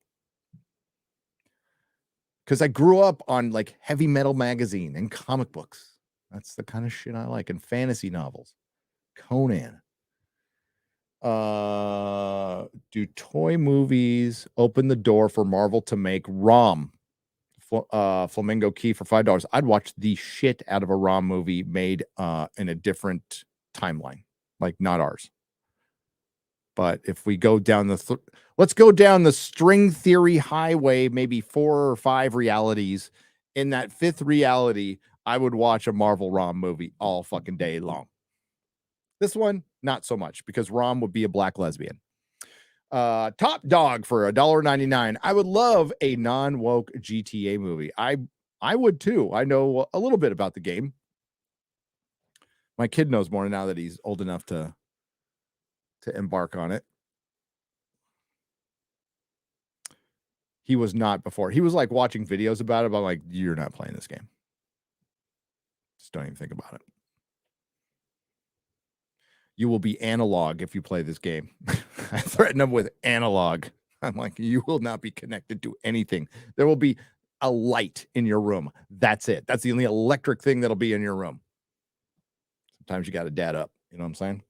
Because I grew up on like heavy metal magazine and comic books. That's the kind of shit I like. And fantasy novels. Conan. Do toy movies open the door for Marvel to make ROM? Flamingo Key for $5. I'd watch the shit out of a ROM movie made in a different timeline, like not ours. But if we go down let's go down the string theory highway, maybe 4 or 5 realities. In that 5th reality, I would watch a Marvel ROM movie all fucking day long. This one, not so much, because ROM would be a black lesbian. Top dog for $1.99. I would love a non-woke GTA movie. I would too. I know a little bit about the game. My kid knows more now that he's old enough to embark on it. He was not before. He was like watching videos about it, but I'm like, you're not playing this game. Just don't even think about it. You will be analog if you play this game. I threaten them with analog. I'm like, you will not be connected to anything. There will be a light in your room. That's it. That's the only electric thing that'll be in your room. Sometimes you got to dad up. You know what I'm saying?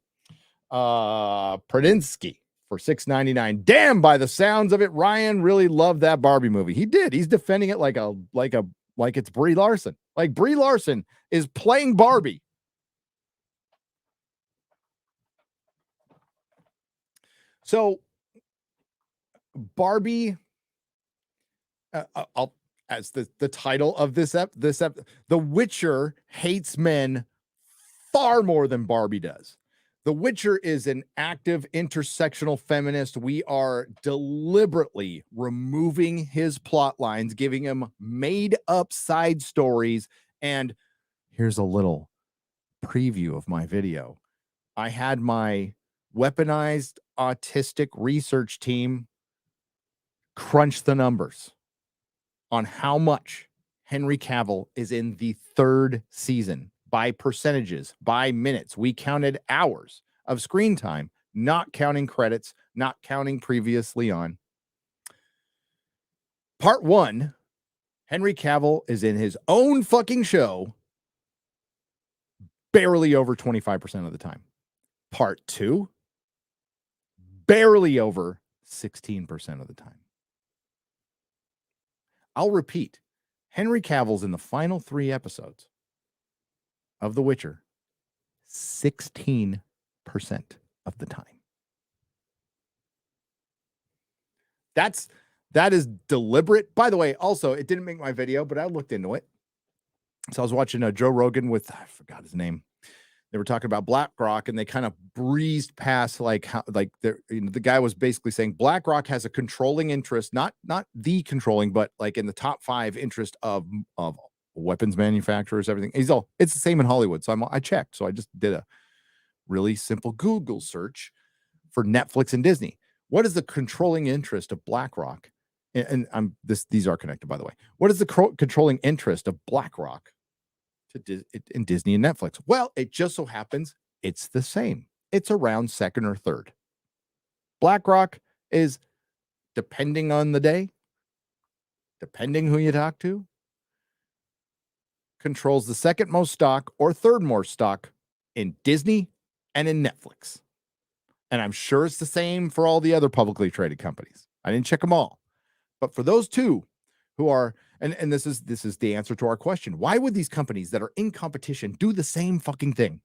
Pradinsky for $6.99. Damn, by the sounds of it, Ryan really loved that Barbie movie. He did. He's defending it like it's Brie Larson. Like Brie Larson is playing Barbie. So Barbie, as the title of this The Witcher hates men far more than Barbie does. The Witcher is an active intersectional feminist. We are deliberately removing his plot lines, giving him made up side stories. And here's a little preview of my video. I had my weaponized autistic research team crunch the numbers on how much Henry Cavill is in the 3rd season by percentages, by minutes. We counted hours of screen time, not counting credits, not counting previously on. Part 1, Henry Cavill is in his own fucking show barely over 25% of the time. Part 2, barely over 16% of the time. I'll repeat. Henry Cavill's in the final 3 episodes of The Witcher 16% of the time. That is deliberate. By the way, also, it didn't make my video, but I looked into it. So I was watching Joe Rogan with, I forgot his name. They were talking about BlackRock, and they kind of breezed past the guy was basically saying BlackRock has a controlling interest, not the controlling, but like in the top 5 interest of weapons manufacturers, everything. It's the same in Hollywood. So I checked. So I just did a really simple Google search for Netflix and Disney. What is the controlling interest of BlackRock? And these are connected, by the way. What is the controlling interest of BlackRock in Disney and Netflix? Well, it just so happens it's the same. It's around second or third. BlackRock is, depending on the day, depending who you talk to, controls the second most stock or third most stock in Disney and in Netflix. And I'm sure it's the same for all the other publicly traded companies. I didn't check them all. But for those two who are, and this is the answer to our question. Why would these companies that are in competition do the same fucking thing?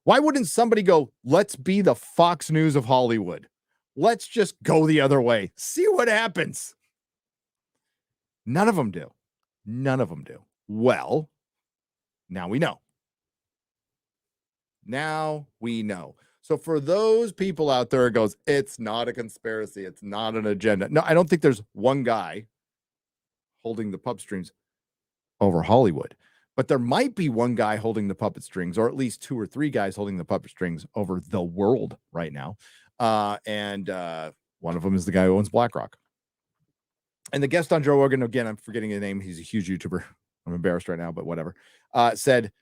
Why wouldn't somebody go, let's be the Fox News of Hollywood? Let's just go the other way. See what happens. None of them do. None of them do. Well, now we know. Now we know. So for those people out there, it goes, it's not a conspiracy. It's not an agenda. No, I don't think there's one guy holding the pup strings over Hollywood, but there might be one guy holding the puppet strings, or at least 2 or 3 guys holding the puppet strings over the world right now. And one of them is the guy who owns BlackRock. And the guest on Joe Rogan, again, I'm forgetting his name. He's a huge YouTuber. I'm embarrassed right now, but whatever. Said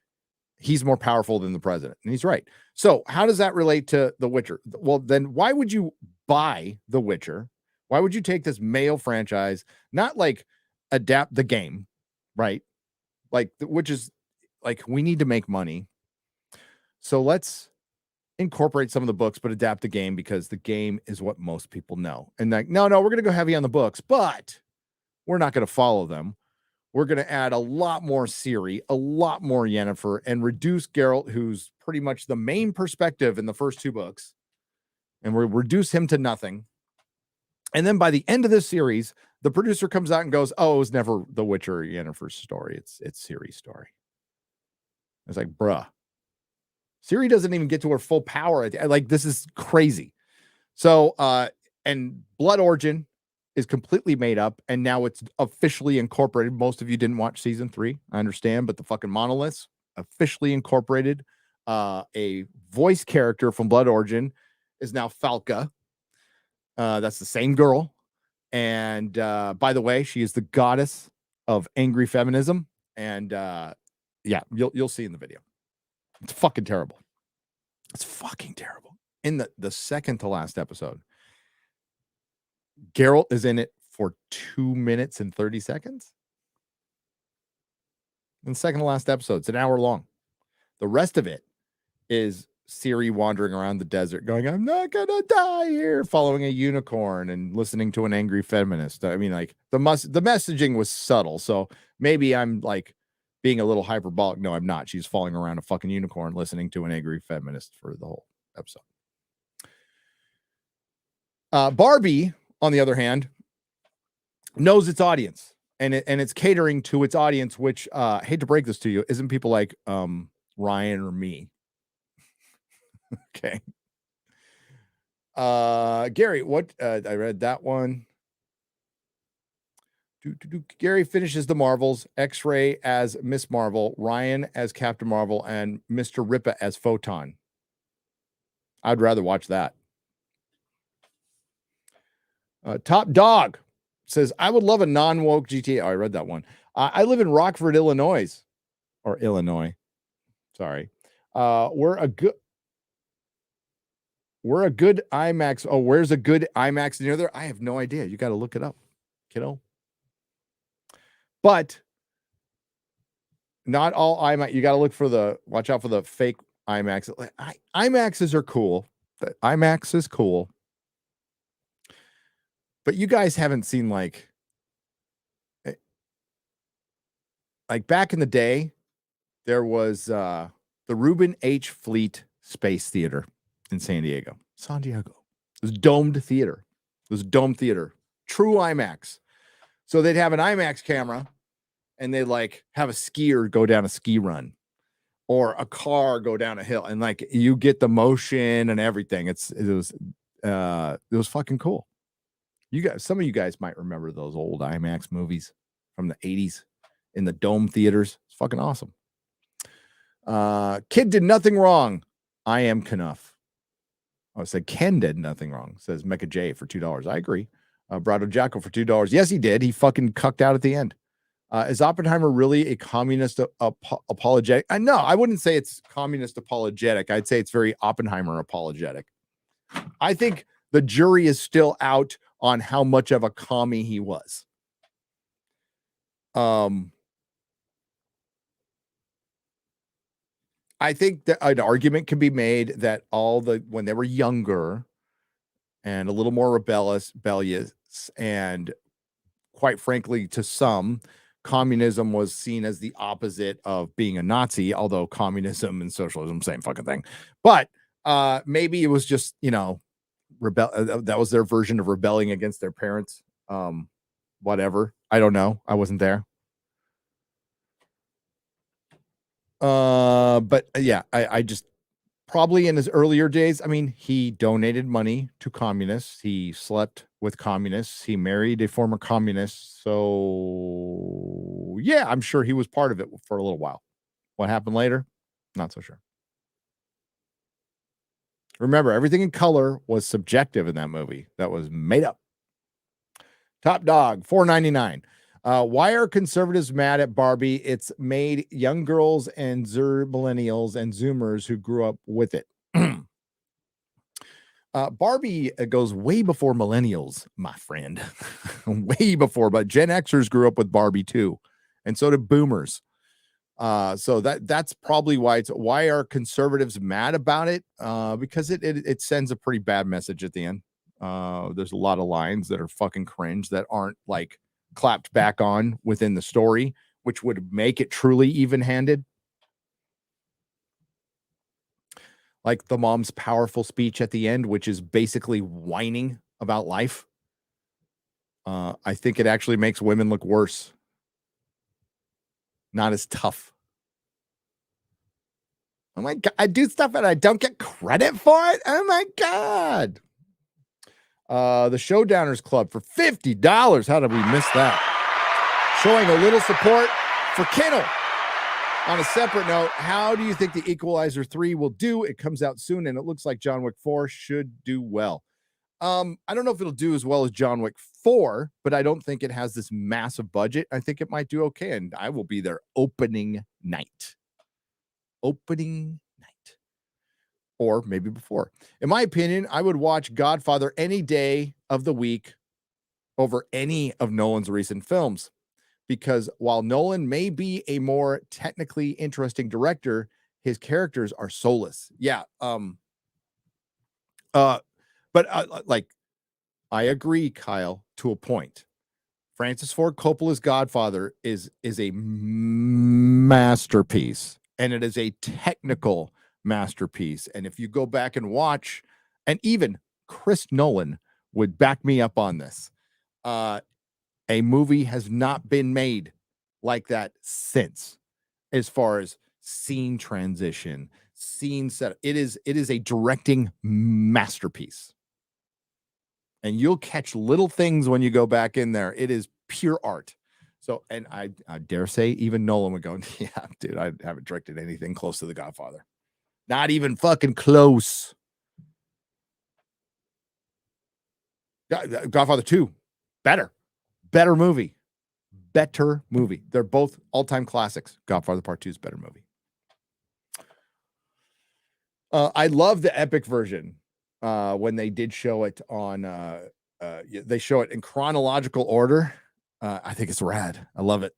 he's more powerful than the president. And he's right. So how does that relate to The Witcher? Well, then why would you buy The Witcher? Why would you take this male franchise, not like adapt the game, right? Like, which is like, we need to make money. So let's incorporate some of the books, but adapt the game because the game is what most people know. And like, no, we're going to go heavy on the books, but we're not going to follow them. We're going to add a lot more Ciri, a lot more Yennefer, and reduce Geralt, who's pretty much the main perspective in the first 2 books. And we'll reduce him to nothing. And then by the end of this series, the producer comes out and goes, oh, it was never the Witcher Yennefer's story. It's Ciri's story. It's like, bruh. Ciri doesn't even get to her full power. Like, this is crazy. So, and Blood Origin is completely made up, and now it's officially incorporated. Most of you didn't watch season 3, I understand, but the fucking monoliths officially incorporated. A voice character from Blood Origin is now Falca. That's the same girl. And by the way, she is the goddess of angry feminism. And yeah, you'll see in the video. It's fucking terrible. It's fucking terrible. In the second to last episode, Geralt is in it for 2 minutes and 30 seconds. In the second to last episode, it's an hour long. The rest of it is Ciri wandering around the desert going, I'm not gonna die here, following a unicorn and listening to an angry feminist. I mean, like, the messaging was subtle, so maybe I'm like being a little hyperbolic. No, I'm not. She's following around a fucking unicorn listening to an angry feminist for the whole episode. Barbie, on the other hand, knows its audience, and it's catering to its audience, which hate to break this to you, isn't people like Ryan or me. Okay. Gary, what I read that one. Gary finishes the Marvels, X-Ray as Miss Marvel, Ryan as Captain Marvel, and Mr. Ripa as Photon. I'd rather watch that. Top Dog says, I would love a non-woke GTA. Oh, I read that one. I live in Rockford, Illinois. Sorry. We're a good... We're a good IMAX. Oh, where's a good IMAX near there? I have no idea. You got to look it up, kiddo. But not all IMAX. You got to watch out for the fake IMAX. IMAXs are cool. The IMAX is cool. But you guys haven't seen like back in the day, there was the Reuben H. Fleet Space Theater in San Diego. It was domed theater. True IMAX. So they'd have an IMAX camera and they'd like have a skier go down a ski run or a car go down a hill. And like you get the motion and everything. It was fucking cool. Some of you guys might remember those old IMAX movies from the 80s in the dome theaters. It's fucking awesome. Kid did nothing wrong. I am Knuff. I said Ken did nothing wrong, says Mecha J for $2. I agree. Brado Jacko for $2. Yes, he did. He fucking cucked out at the end. Is Oppenheimer really a communist apologetic? No, I wouldn't say it's communist apologetic. I'd say it's very Oppenheimer apologetic. I think the jury is still out on how much of a commie he was. I think that an argument can be made that when they were younger and a little more rebellious, and quite frankly, to some, communism was seen as the opposite of being a Nazi, although communism and socialism, same fucking thing. But maybe it was just, that was their version of rebelling against their parents. Whatever. I don't know. I wasn't there. But yeah, I just probably in his earlier days, I mean, he donated money to communists. He slept with communists. He married a former communist. So yeah, I'm sure he was part of it for a little while. What happened later? Not so sure. Remember, everything in color was subjective in that movie. That was made up. Top Dog, $4.99. Why are conservatives mad at Barbie? It's made young girls and millennials and Zoomers who grew up with it. Barbie goes way before millennials, my friend. Way before, but Gen Xers grew up with Barbie too. And so did boomers. So that's probably why are conservatives mad about it? Because it sends a pretty bad message at the end. There's a lot of lines that are fucking cringe that aren't like clapped back on within the story, which would make it truly even-handed. Like the mom's powerful speech at the end, which is basically whining about life. I think it actually makes women look worse. Not as tough. Oh my God, I do stuff and I don't get credit for it. Oh my God. The Showdowners Club for $50. How did we miss that? Showing a little support for Kindle. On a separate note, how do you think the Equalizer 3 will do? It comes out soon, and it looks like John Wick 4 should do well. I don't know if it'll do as well as John Wick 4, but I don't think it has this massive budget. I think it might do okay, and I will be there opening night. Opening night. Or maybe before. In my opinion, I would watch Godfather any day of the week over any of Nolan's recent films. Because while Nolan may be a more technically interesting director, his characters are soulless. Yeah. But like, I agree, Kyle, to a point. Francis Ford Coppola's Godfather is a masterpiece, and it is a technical masterpiece. And if you go back and watch, and even Chris Nolan would back me up on this, a movie has not been made like that since, as far as scene transition, scene set. It is a directing masterpiece. And you'll catch little things when you go back in there. It is pure art. So, and I dare say even Nolan would go, yeah, dude, I haven't directed anything close to The Godfather. Not even fucking close. Godfather 2, better movie. They're both all-time classics. Godfather Part 2 is a better movie. I love the epic version. when they did show it on they show it in chronological order. I think it's rad. I love it.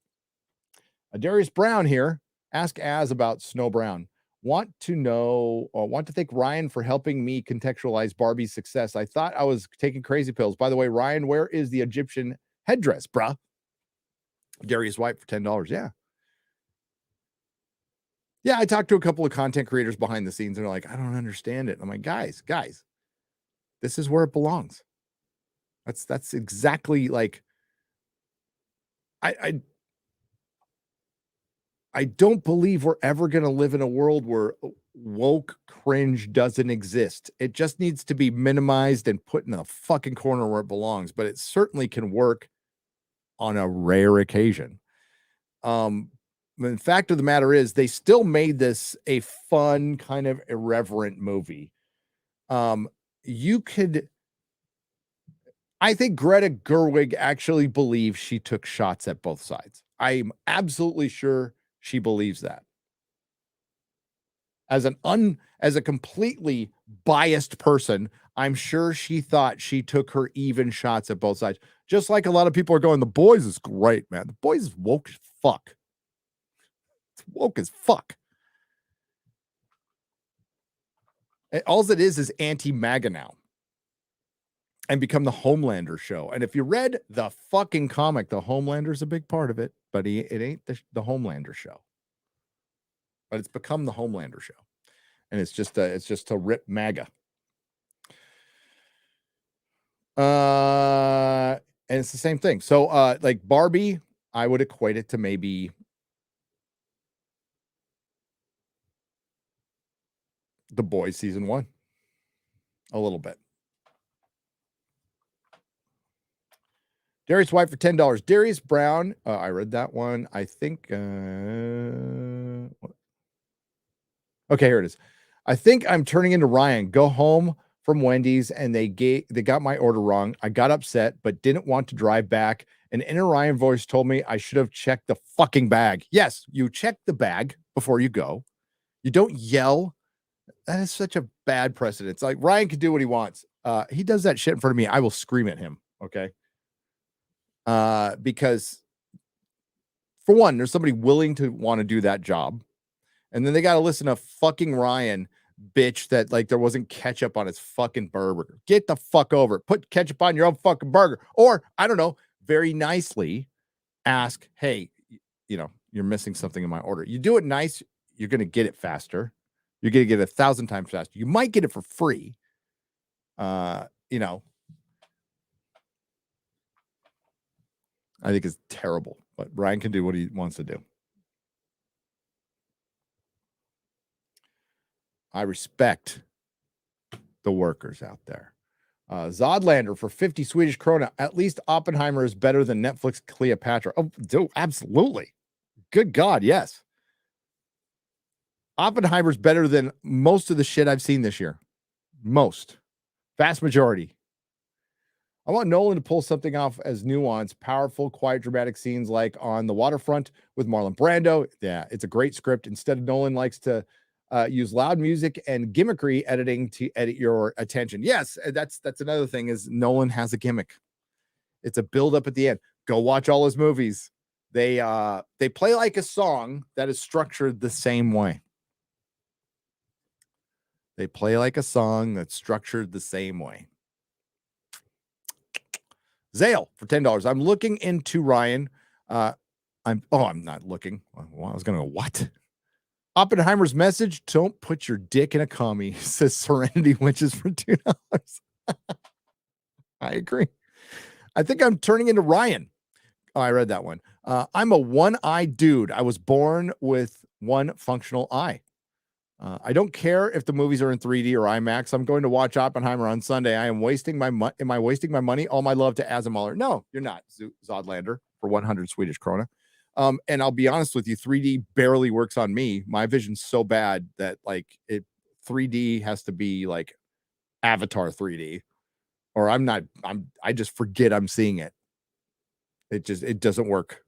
Darius Brown here. Ask Az about Snow Brown. Want to thank Ryan for helping me contextualize Barbie's success. I thought I was taking crazy pills. By the way, Ryan, where is the Egyptian headdress, bruh? Darius White for $10. Yeah. Yeah, I talked to a couple of content creators behind the scenes and they're like, I don't understand it. I'm like, guys, this is where it belongs. That's exactly like I don't believe we're ever going to live in a world where woke cringe doesn't exist. It just needs to be minimized and put in the fucking corner where it belongs, but it certainly can work on a rare occasion. The fact of the matter is they still made this a fun kind of irreverent movie. I think Greta Gerwig actually believes she took shots at both sides. I'm absolutely sure she believes that. As a completely biased person, I'm sure she thought she took her even shots at both sides. Just like a lot of people are going, The Boys is great, man. The Boys is woke as fuck. It's woke as fuck. All it is anti-MAGA now. And become the Homelander show. And if you read the fucking comic, the Homelander's a big part of it, but it ain't the Homelander show. But it's become the Homelander show. And it's just to rip MAGA. And it's the same thing. So like Barbie, I would equate it to maybe The Boys season 1. A little bit. Darius White for $10. Darius Brown. I read that one. I think. Okay, here it is. I think I'm turning into Ryan. Go home from Wendy's and they got my order wrong. I got upset, but didn't want to drive back. An inner Ryan voice told me I should have checked the fucking bag. Yes, you check the bag before you go. You don't yell. That is such a bad precedent. It's like Ryan can do what he wants. He does that shit in front of me. I will scream at him. Okay. Because for one, there's somebody willing to want to do that job. And then they got to listen to fucking Ryan bitch that like there wasn't ketchup on his fucking burger. Get the fuck over it. Put ketchup on your own fucking burger. Or I don't know, very nicely ask, hey, you're missing something in my order. You do it nice, you're going to get it faster. You're going to get it 1,000 times faster. You might get it for free. I think it's terrible, but Ryan can do what he wants to do. I respect the workers out there. Zodlander for 50 Swedish krona. At least Oppenheimer is better than Netflix Cleopatra. Oh, dude, absolutely. Good God, yes. Oppenheimer's better than most of the shit I've seen this year. Most. Vast majority. I want Nolan to pull something off as nuanced, powerful, quiet, dramatic scenes like on the waterfront with Marlon Brando. Yeah, it's a great script. Instead, Nolan likes to use loud music and gimmickry editing to edit your attention. Yes, that's another thing is Nolan has a gimmick. It's a build up at the end. Go watch all his movies. They play like a song that is structured the same way. They play like a song that's structured the same way. Zale for $10. I'm looking into Ryan. I'm not looking. Well, I was going to go, what? Oppenheimer's message, don't put your dick in a commie, says Serenity Witches for $2. I agree. I think I'm turning into Ryan. Oh, I read that one. I'm a one-eyed dude. I was born with one functional eye. I don't care if the movies are in 3D or IMAX. I'm going to watch Oppenheimer on Sunday. I am wasting my money. Am I wasting my money? All my love to Azimuller. No, you're not, Zodlander, for 100 Swedish krona. And I'll be honest with you, 3D barely works on me. My vision's so bad that like 3D has to be like Avatar 3D, or I just forget I'm seeing it. It doesn't work.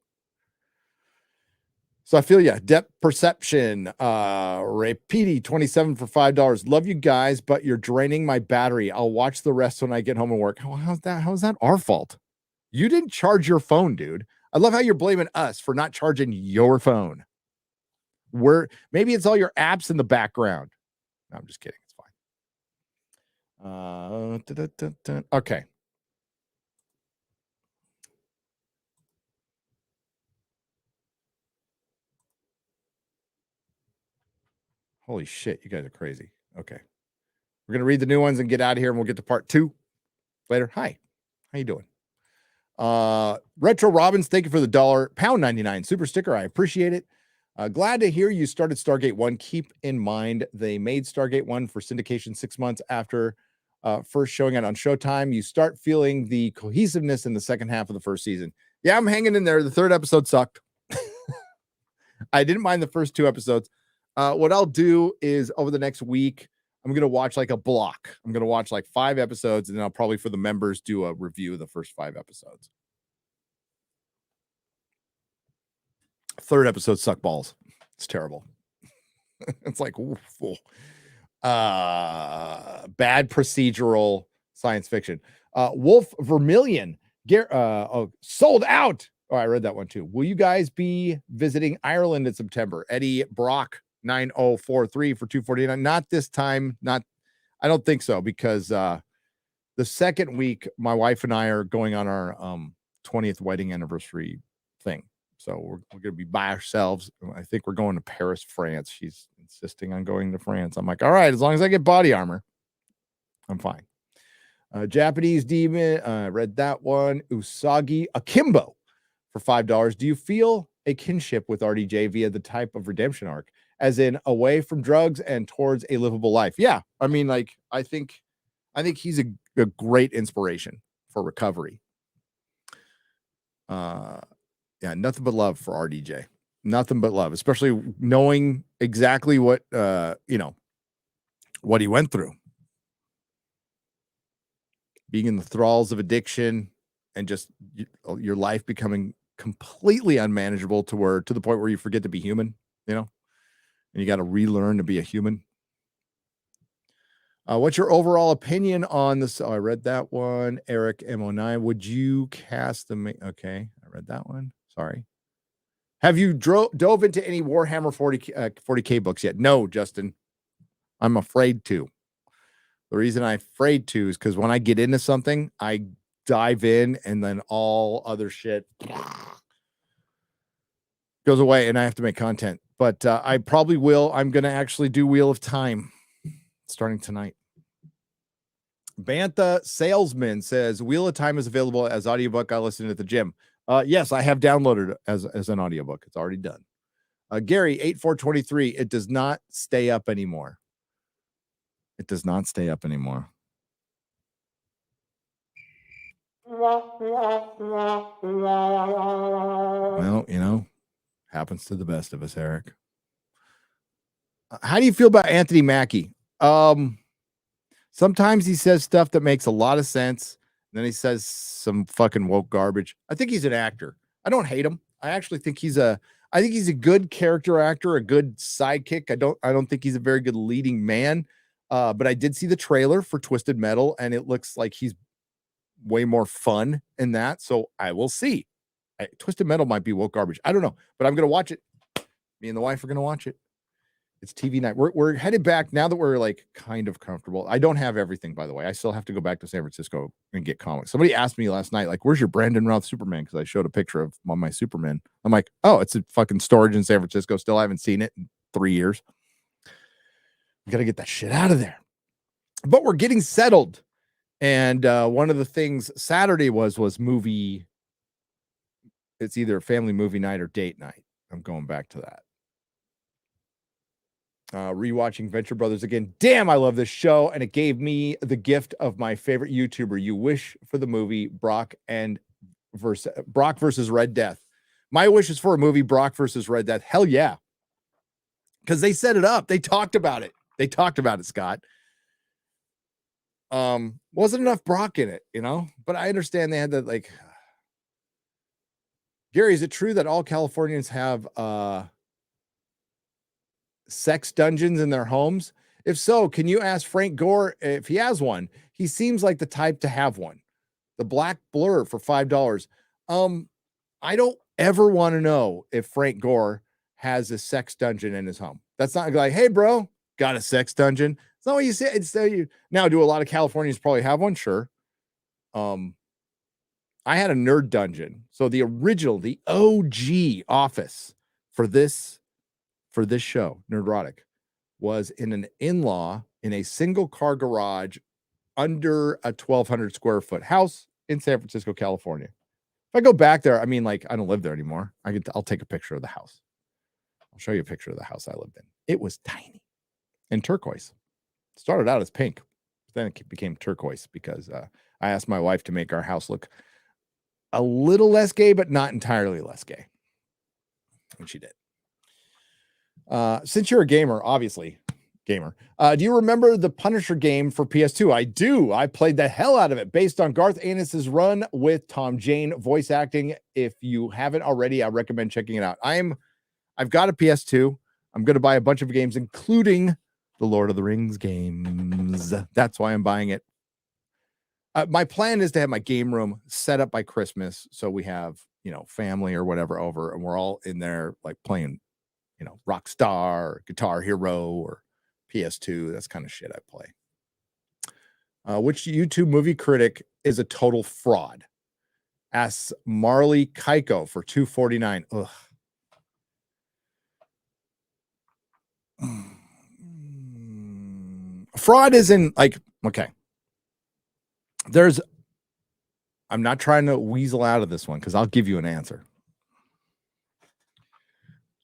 So I feel depth perception. Rapidi 27 for $5. Love you guys, but you're draining my battery. I'll watch the rest when I get home and work. How's that our fault? You didn't charge your phone, dude. I love how you're blaming us for not charging your phone. Maybe it's all your apps in the background. No, I'm just kidding. It's fine. Okay. Holy shit, you guys are crazy. Okay. We're going to read the new ones and get out of here, and we'll get to part 2 later. Hi. How you doing? Retro Robbins, thank you for the $1.99 super sticker. I appreciate it. Glad to hear you started Stargate 1. Keep in mind they made Stargate 1 for syndication 6 months after first showing it on Showtime. You start feeling the cohesiveness in the second half of the first season. Yeah, I'm hanging in there. The third episode sucked. I didn't mind the first 2 episodes. What I'll do is over the next week, I'm going to watch like a block. I'm going to watch like 5 episodes, and then I'll probably for the members do a review of the first 5 episodes. Third episode suck balls. It's terrible. It's like bad procedural science fiction. Wolf Vermilion sold out. Oh, I read that one too. Will you guys be visiting Ireland in September? Eddie Brock 9043 for $249. Not this time. I don't think so, because the second week my wife and I are going on our 20th wedding anniversary thing. So we're going to be by ourselves. I think we're going to Paris, France. She's insisting on going to France. I'm like, all right, as long as I get body armor, I'm fine. Japanese Demon, read that one. Usagi Akimbo for $5. Do you feel a kinship with RDJ via the type of redemption arc, as in away from drugs and towards a livable life? Yeah, I mean, like, I think he's a great inspiration for recovery. Yeah, nothing but love for RDJ. Nothing but love, especially knowing exactly what what he went through. Being in the thralls of addiction and just your life becoming completely unmanageable to the point where you forget to be human, and you got to relearn to be a human. What's your overall opinion on this? Oh, I read that one. Eric MO9, would you cast the okay, I read that one. Sorry. Have you dove into any Warhammer 40K books yet? No, Justin. I'm afraid to. The reason I'm afraid to is because when I get into something, I dive in, and then all other shit goes away, and I have to make content. But I probably will. I'm going to actually do Wheel of Time starting tonight. Bantha Salesman says Wheel of Time is available as audiobook. I listen at the gym. Yes, I have downloaded it as an audiobook. It's already done. Gary 8423. It does not stay up anymore. It does not stay up anymore. Well, happens to the best of us, Eric. How do you feel about Anthony Mackie? Sometimes he says stuff that makes a lot of sense. Then he says some fucking woke garbage. I think he's an actor. I don't hate him. I actually think he's a good character actor, a good sidekick. I don't think he's a very good leading man. But I did see the trailer for Twisted Metal, and it looks like he's way more fun in that. So I will see. Twisted Metal might be woke garbage. I don't know, but I'm going to watch it. Me and the wife are going to watch it. It's TV night. We're headed back now that we're like kind of comfortable. I don't have everything, by the way. I still have to go back to San Francisco and get comics. Somebody asked me last night, like, where's your Brandon Routh Superman? Because I showed a picture of one of my Superman. I'm like, oh, it's a fucking storage in San Francisco. Still haven't seen it in 3 years. We got to get that shit out of there. But we're getting settled. And one of the things Saturday was movie. It's either family movie night or date night. I'm going back to that. Rewatching Venture Brothers again. Damn, I love this show, and it gave me the gift of my favorite YouTuber. You wish for the movie Brock versus Red Death. My wish is for a movie Brock versus Red Death. Hell yeah, because they set it up. They talked about it. Scott. Wasn't enough Brock in it, but I understand they had that. Gary, is it true that all Californians have sex dungeons in their homes? If so, can you ask Frank Gore if he has one? He seems like the type to have one. The Black Blur for $5. I don't ever want to know if Frank Gore has a sex dungeon in his home. That's not like, hey, bro, got a sex dungeon. It's not what you say. It's now, do a lot of Californians probably have one? Sure. I had a nerd dungeon. So the original, the OG office for this show, Nerdrotic, was in an in-law in a single car garage under a 1,200 square foot house in San Francisco, California. If I go back there, I mean, like, I don't live there anymore. I'll take a picture of the house. I'll show you a picture of the house I lived in. It was tiny and turquoise. It started out as pink, but then it became turquoise because I asked my wife to make our house look a little less gay, but not entirely less gay. And she did. Since you're a gamer, obviously, gamer, do you remember the Punisher game for PS2? I do. I played the hell out of it based on Garth Ennis's run with Tom Jane voice acting. If you haven't already, I recommend checking it out. I've got a PS2. I'm going to buy a bunch of games, including the Lord of the Rings games. That's why I'm buying it. My plan is to have my game room set up by Christmas. So we have, family or whatever over, and we're all in there like playing, Rockstar, or Guitar Hero, or PS2. That's kind of shit I play. Which YouTube movie critic is a total fraud? Asks Marley Keiko for $2.49. Ugh. Fraud isn't like, okay. I'm not trying to weasel out of this one because I'll give you an answer.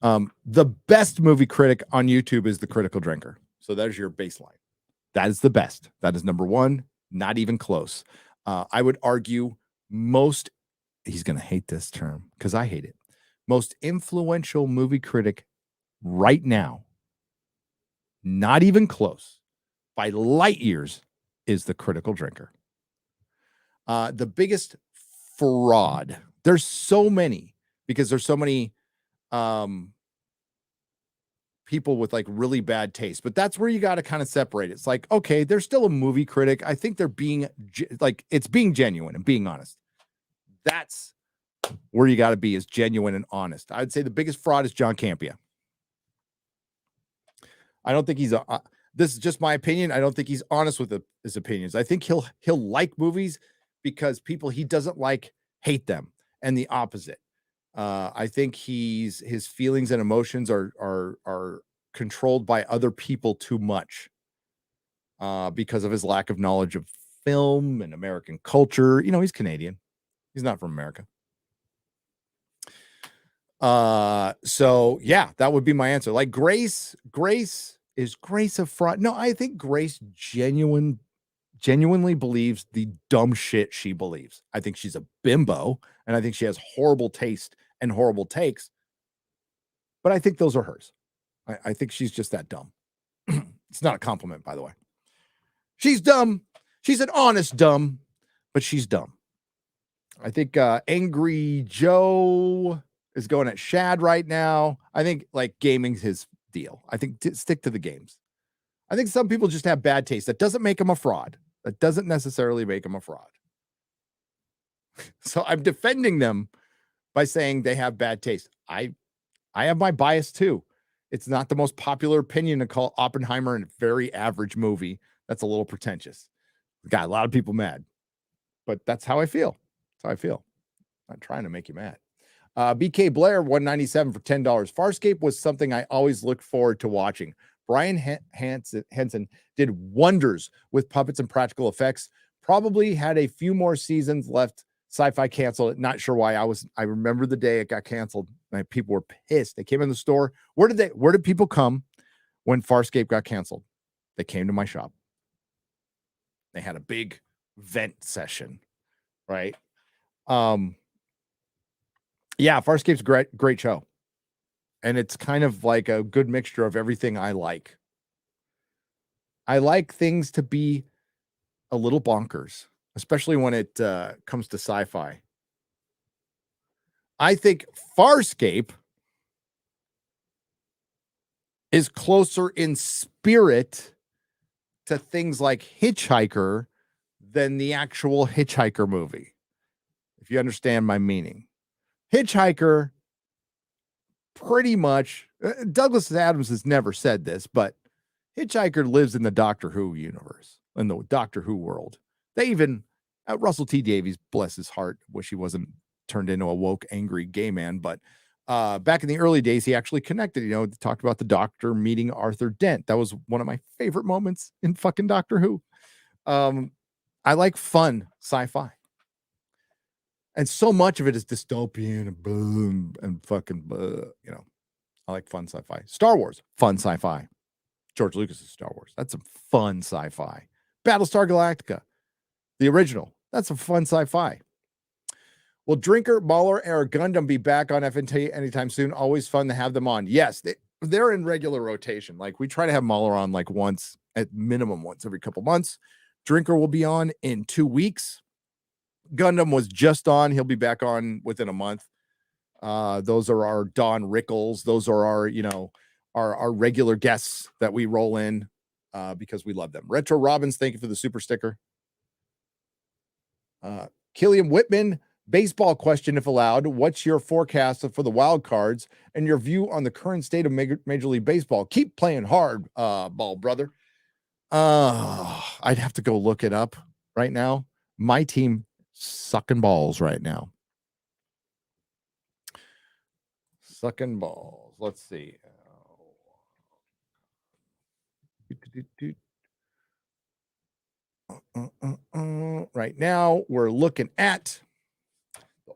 The best movie critic on YouTube is The Critical Drinker. So there's your baseline. That is the best. That is number one. Not even close. I would argue he's going to hate this term because I hate it. Most influential movie critic right now, not even close, by light years, is The Critical Drinker. The biggest fraud. There's so many because there's so many people with like really bad taste, but that's where you got to kind of separate it. It's like, okay, they're still a movie critic. I think they're being it's being genuine and being honest. That's where you got to be, is genuine and honest. I'd say the biggest fraud is John Campea. I don't think this is just my opinion. I don't think he's honest with his opinions. I think he'll like movies because people he doesn't like hate them, and the opposite. I think his feelings and emotions are controlled by other people too much because of his lack of knowledge of film and American culture. He's Canadian. He's not from America. So yeah, that would be my answer. Like Grace, is Grace a fraud? No, I think Grace genuinely believes the dumb shit she believes. I think she's a bimbo, and I think she has horrible taste and horrible takes, but I think those are hers. I think she's just that dumb. It's not a compliment, by the way. She's dumb. She's an honest dumb, but she's dumb. I think Angry Joe is going at Shad right now. I think like gaming's his deal. I think stick to the games. I think some people just have bad taste. That doesn't make them a fraud. That doesn't necessarily make them a fraud. So I'm defending them by saying they have bad taste. I have my bias too. It's not the most popular opinion to call Oppenheimer a very average movie. That's a little pretentious. Got a lot of people mad, but that's how I feel. That's how I feel. I'm not trying to make you mad. BK Blair, $197 for $10. Farscape was something I always looked forward to watching. Brian Henson did wonders with puppets and practical effects. Probably had a few more seasons left. Sci-Fi canceled it. Not sure why. I remember the day it got canceled. And people were pissed. They came in the store. Where did people come when Farscape got canceled? They came to my shop. They had a big vent session, right? Yeah, Farscape's great show. And it's kind of like a good mixture of everything I like. I like things to be a little bonkers, especially when it comes to sci-fi. I think Farscape is closer in spirit to things like Hitchhiker than the actual Hitchhiker movie, if you understand my meaning. Hitchhiker, pretty much, Douglas Adams has never said this, but Hitchhiker lives in the Doctor Who universe, in the Doctor Who world. They even, Russell T. Davies, bless his heart, wish he wasn't turned into a woke, angry gay man, but back in the early days, he actually connected, talked about the Doctor meeting Arthur Dent. That was one of my favorite moments in fucking Doctor Who. I like fun sci-fi. And so much of it is dystopian and boom and fucking, I like fun sci-fi. Star Wars, fun sci-fi. George Lucas's Star Wars. That's some fun sci-fi. Battlestar Galactica, the original. That's some fun sci-fi. Will Drinker, Baller, or Gundam be back on FNT anytime soon? Always fun to have them on. Yes, they're in regular rotation. Like we try to have Mahler on like once, at minimum once every couple months. Drinker will be on in 2 weeks. Gundam was just on. He'll be back on within a month. Those are our Don Rickles. Those are our, our regular guests that we roll in because we love them. Retro Robbins, thank you for the super sticker. Killian Whitman, baseball question, if allowed. What's your forecast for the wild cards and your view on the current state of Major League Baseball? Keep playing hard, ball brother. I'd have to go look it up right now. My team sucking balls right now. Sucking balls. Let's see. Right now, we're looking at the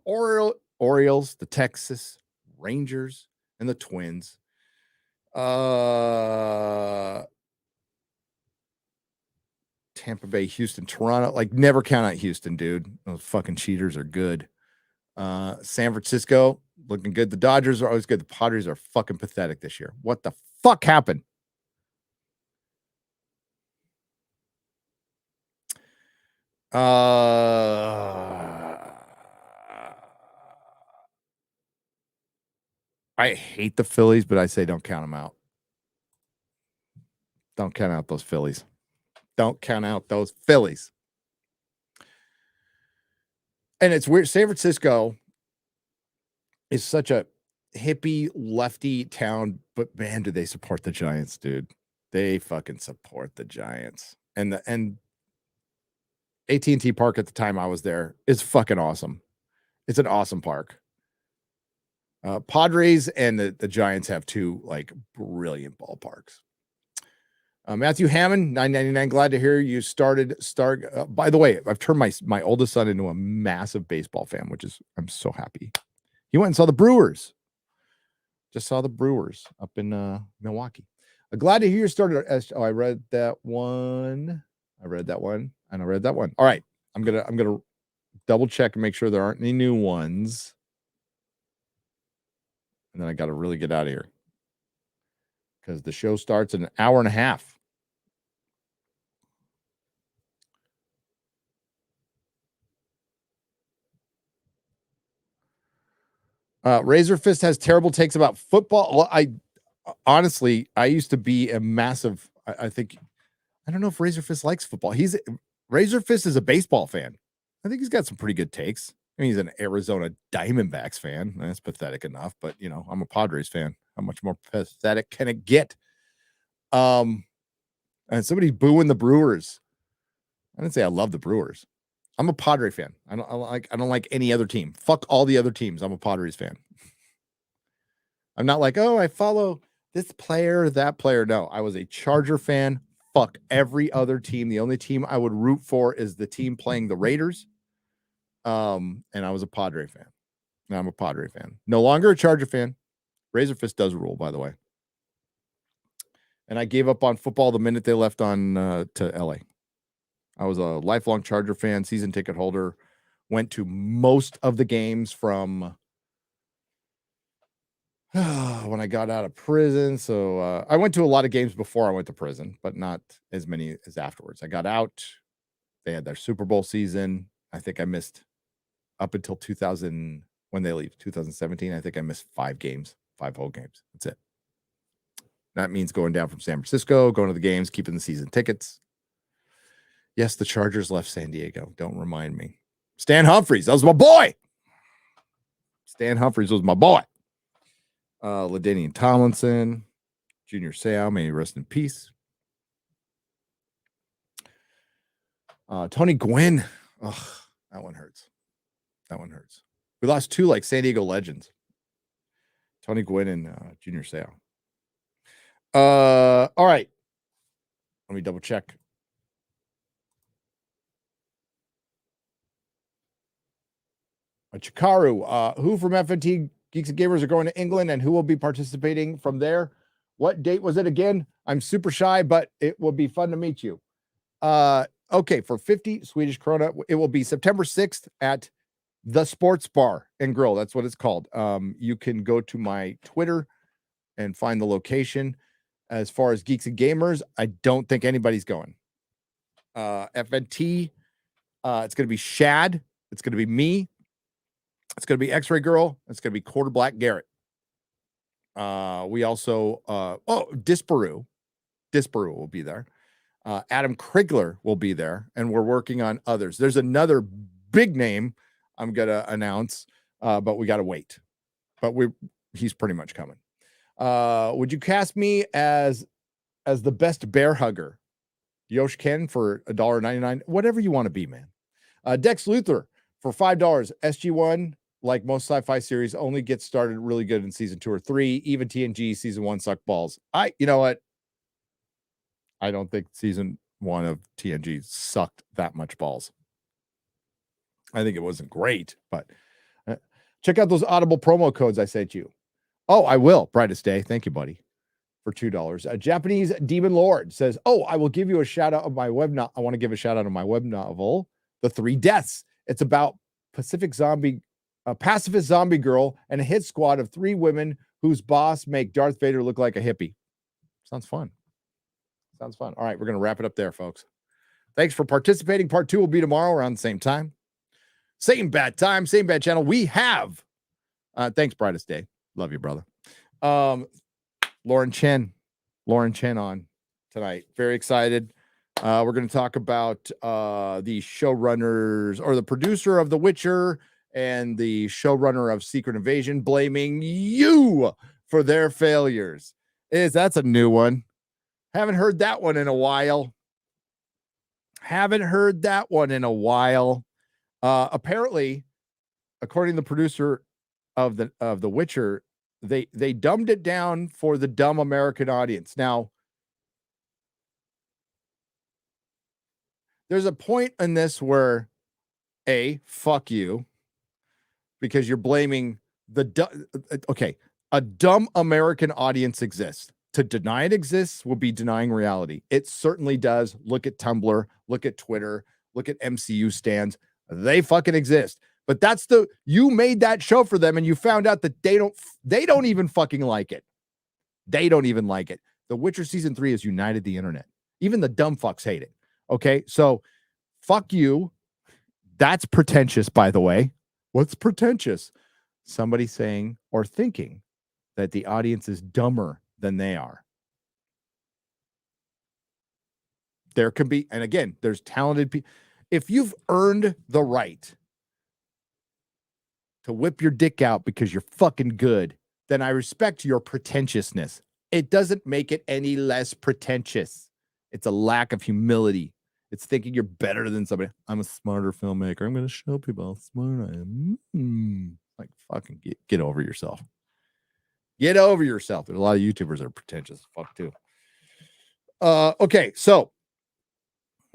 Orioles, the Texas Rangers, and the Twins. Tampa Bay, Houston, Toronto. Like, never count out Houston, dude. Those fucking cheaters are good. San Francisco, looking good. The Dodgers are always good. The Padres are fucking pathetic this year. What the fuck happened? I hate the Phillies, but I say don't count them out. Don't count out those Phillies. Don't count out those Phillies. And it's weird. San Francisco is such a hippie lefty town, but man, do they support the Giants, dude. They fucking support the Giants. And AT&T Park at the time I was there is fucking awesome. It's an awesome park. Padres and the Giants have two like brilliant ballparks. Matthew Hammond, $9.99. Glad to hear you started. By the way, I've turned my oldest son into a massive baseball fan, which is I'm so happy. He went and saw the Brewers. Just saw the Brewers up in Milwaukee. Glad to hear you started. I read that one. And I read that one. All right, I'm gonna double check and make sure there aren't any new ones. And then I got to really get out of here because the show starts in an hour and a half. Razor Fist has terrible takes about football. Well, I used to be a massive. I don't know if Razor Fist likes football. Razor Fist is a baseball fan. I think he's got some pretty good takes. I mean, he's an Arizona Diamondbacks fan. That's pathetic enough, but I'm a Padres fan. How much more pathetic can it get? And somebody booing the Brewers. I didn't say I love the Brewers. I'm a Padre fan. I don't like any other team. Fuck all the other teams. I'm a Padres fan. I'm not like, oh, I follow this player, that player. No, I was a Charger fan. Fuck every other team. The only team I would root for is the team playing the Raiders. And I was a Padre fan. Now I'm a Padre fan. No longer a Charger fan. Razor Fist does rule, by the way. And I gave up on football the minute they left on to LA. I was a lifelong Charger fan, season ticket holder. Went to most of the games from when I got out of prison. So I went to a lot of games before I went to prison, but not as many as afterwards. I got out. They had their Super Bowl season. I think I missed up until 2000 when they leave 2017. I think I missed 5 whole games. That's it. That means going down from San Francisco, going to the games, keeping the season tickets. Yes, the Chargers left San Diego. Don't remind me. Stan Humphries, that was my boy. Stan Humphries was my boy. LaDainian Tomlinson, Junior Seau, may he rest in peace. Tony Gwynn. Ugh, that one hurts. That one hurts. We lost two like San Diego legends. Tony Gwynn and Junior Seau. All right. Let me double check. Chikaru, who from FNT Geeks and Gamers are going to England and who will be participating from there? What date was it again? I'm super shy, but it will be fun to meet you. Okay, for 50 Swedish krona, it will be September 6th at the Sports Bar and Grill. That's what it's called. You can go to my Twitter and find the location. As far as Geeks and Gamers, I don't think anybody's going. FNT, it's going to be Shad. It's going to be me. It's going to be X-Ray Girl. It's going to be Quarter Black Garrett. We also, Disparu will be there. Adam Krigler will be there, and we're working on others. There's another big name I'm going to announce, but we got to wait. But he's pretty much coming. Would you cast me as the best bear hugger? Yosh Ken for $1.99. Whatever you want to be, man. Dex Luthor for $5. SG1, like most sci-fi series, only gets started really good in season 2 or 3. Even TNG season 1 sucked balls. You know what? I don't think season 1 of TNG sucked that much balls. I think it wasn't great, but check out those Audible promo codes I sent you. Oh, I will. Brightest Day. Thank you, buddy, for $2. A Japanese Demon Lord says, I will give you a shout out of my web novel. I want to give a shout out of my web novel, The Three Deaths. It's about a pacifist zombie girl and a hit squad of 3 women whose boss make Darth Vader look like a hippie. Sounds fun. Sounds fun. All right, we're going to wrap it up there, folks. Thanks for participating. Part 2 will be tomorrow around the same time. Same bad time, same bad channel. We have, thanks, Brightest Day. Love you, brother. Lauren Chen on tonight. Very excited. We're going to talk about the showrunners or the producer of The Witcher and the showrunner of Secret Invasion blaming you for their failures. That's a new one. Haven't heard that one in a while. Apparently, according to the producer of the Witcher, they dumbed it down for the dumb American audience. Now, there's a point in this where, fuck you, because you're blaming a dumb American audience exists. To deny it exists will be denying reality. It certainly does. Look at Tumblr, look at Twitter, look at MCU stands. They fucking exist. But you made that show for them and you found out that they don't even fucking like it. They don't even like it. The Witcher season 3 has united the internet. Even the dumb fucks hate it. Okay, so fuck you. That's pretentious, by the way. What's pretentious? Somebody saying or thinking that the audience is dumber than they are. There can be, and again, there's talented people. If you've earned the right to whip your dick out because you're fucking good, then I respect your pretentiousness. It doesn't make it any less pretentious. It's a lack of humility. It's thinking you're better than somebody. I'm a smarter filmmaker. I'm going to show people how smart I am. Like, fucking get over yourself. Get over yourself. There's a lot of YouTubers that are pretentious. Fuck too. Okay, so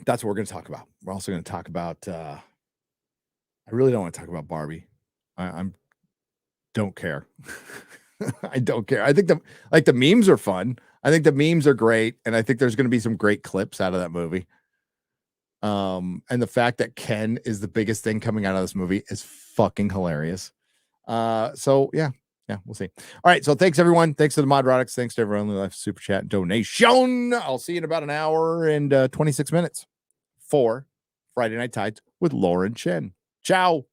that's what we're going to talk about. We're also going to talk about, I really don't want to talk about Barbie. I don't care. I don't care. I think the memes are fun. I think the memes are great. And I think there's going to be some great clips out of that movie. And the fact that Ken is the biggest thing coming out of this movie is fucking hilarious. So yeah, we'll see. All right. So thanks everyone. Thanks to the Nerdrotics. Thanks to everyone who left super chat and donation. I'll see you in about an hour and 26 minutes for Friday Night Tides with Lauren Chen. Ciao.